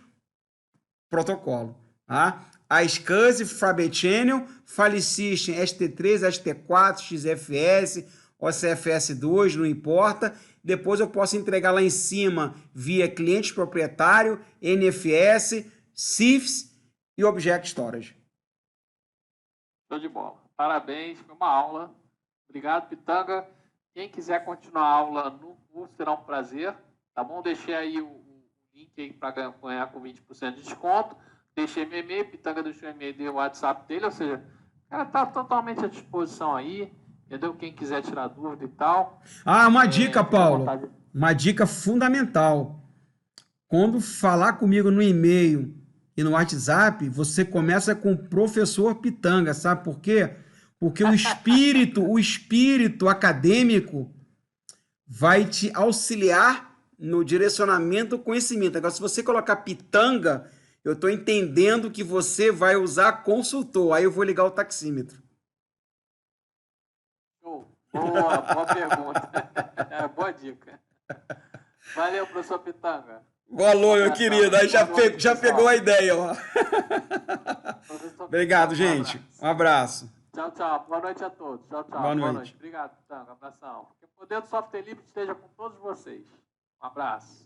protocolo. Tá? A SCSI, Faber Channel, File System, ST3, ST4, XFS, OCFS2, não importa. Depois eu posso entregar lá em cima via cliente proprietário, NFS, CIFS e Object Storage. Show de bola. Parabéns, foi uma aula. Obrigado, Pitanga. Quem quiser continuar a aula no curso, será um prazer. Tá bom? Deixei aí o link aí para ganhar com 20% de desconto. Deixei meu e-mail, Pitanga deixou o e-mail e o WhatsApp dele, ou seja, o cara está totalmente à disposição aí, entendeu? Quem quiser tirar dúvida e tal. Uma dica, Paulo. Uma dica fundamental. Quando falar comigo no e-mail e no WhatsApp, você começa com o professor Pitanga, sabe por quê? Porque o espírito acadêmico vai te auxiliar no direcionamento do conhecimento. Agora, se você colocar Pitanga, eu estou entendendo que você vai usar consultor. Aí eu vou ligar o taxímetro. Boa pergunta. Boa dica. Valeu, professor Pitanga. Valeu, meu querido. Aí já pegou a ideia. Ó. Obrigado, gente. Um abraço. Tchau, tchau. Boa noite a todos. Tchau, tchau. Boa noite. Obrigado, Pitanga. Abração. Que o poder do software livre esteja com todos vocês. Um abraço.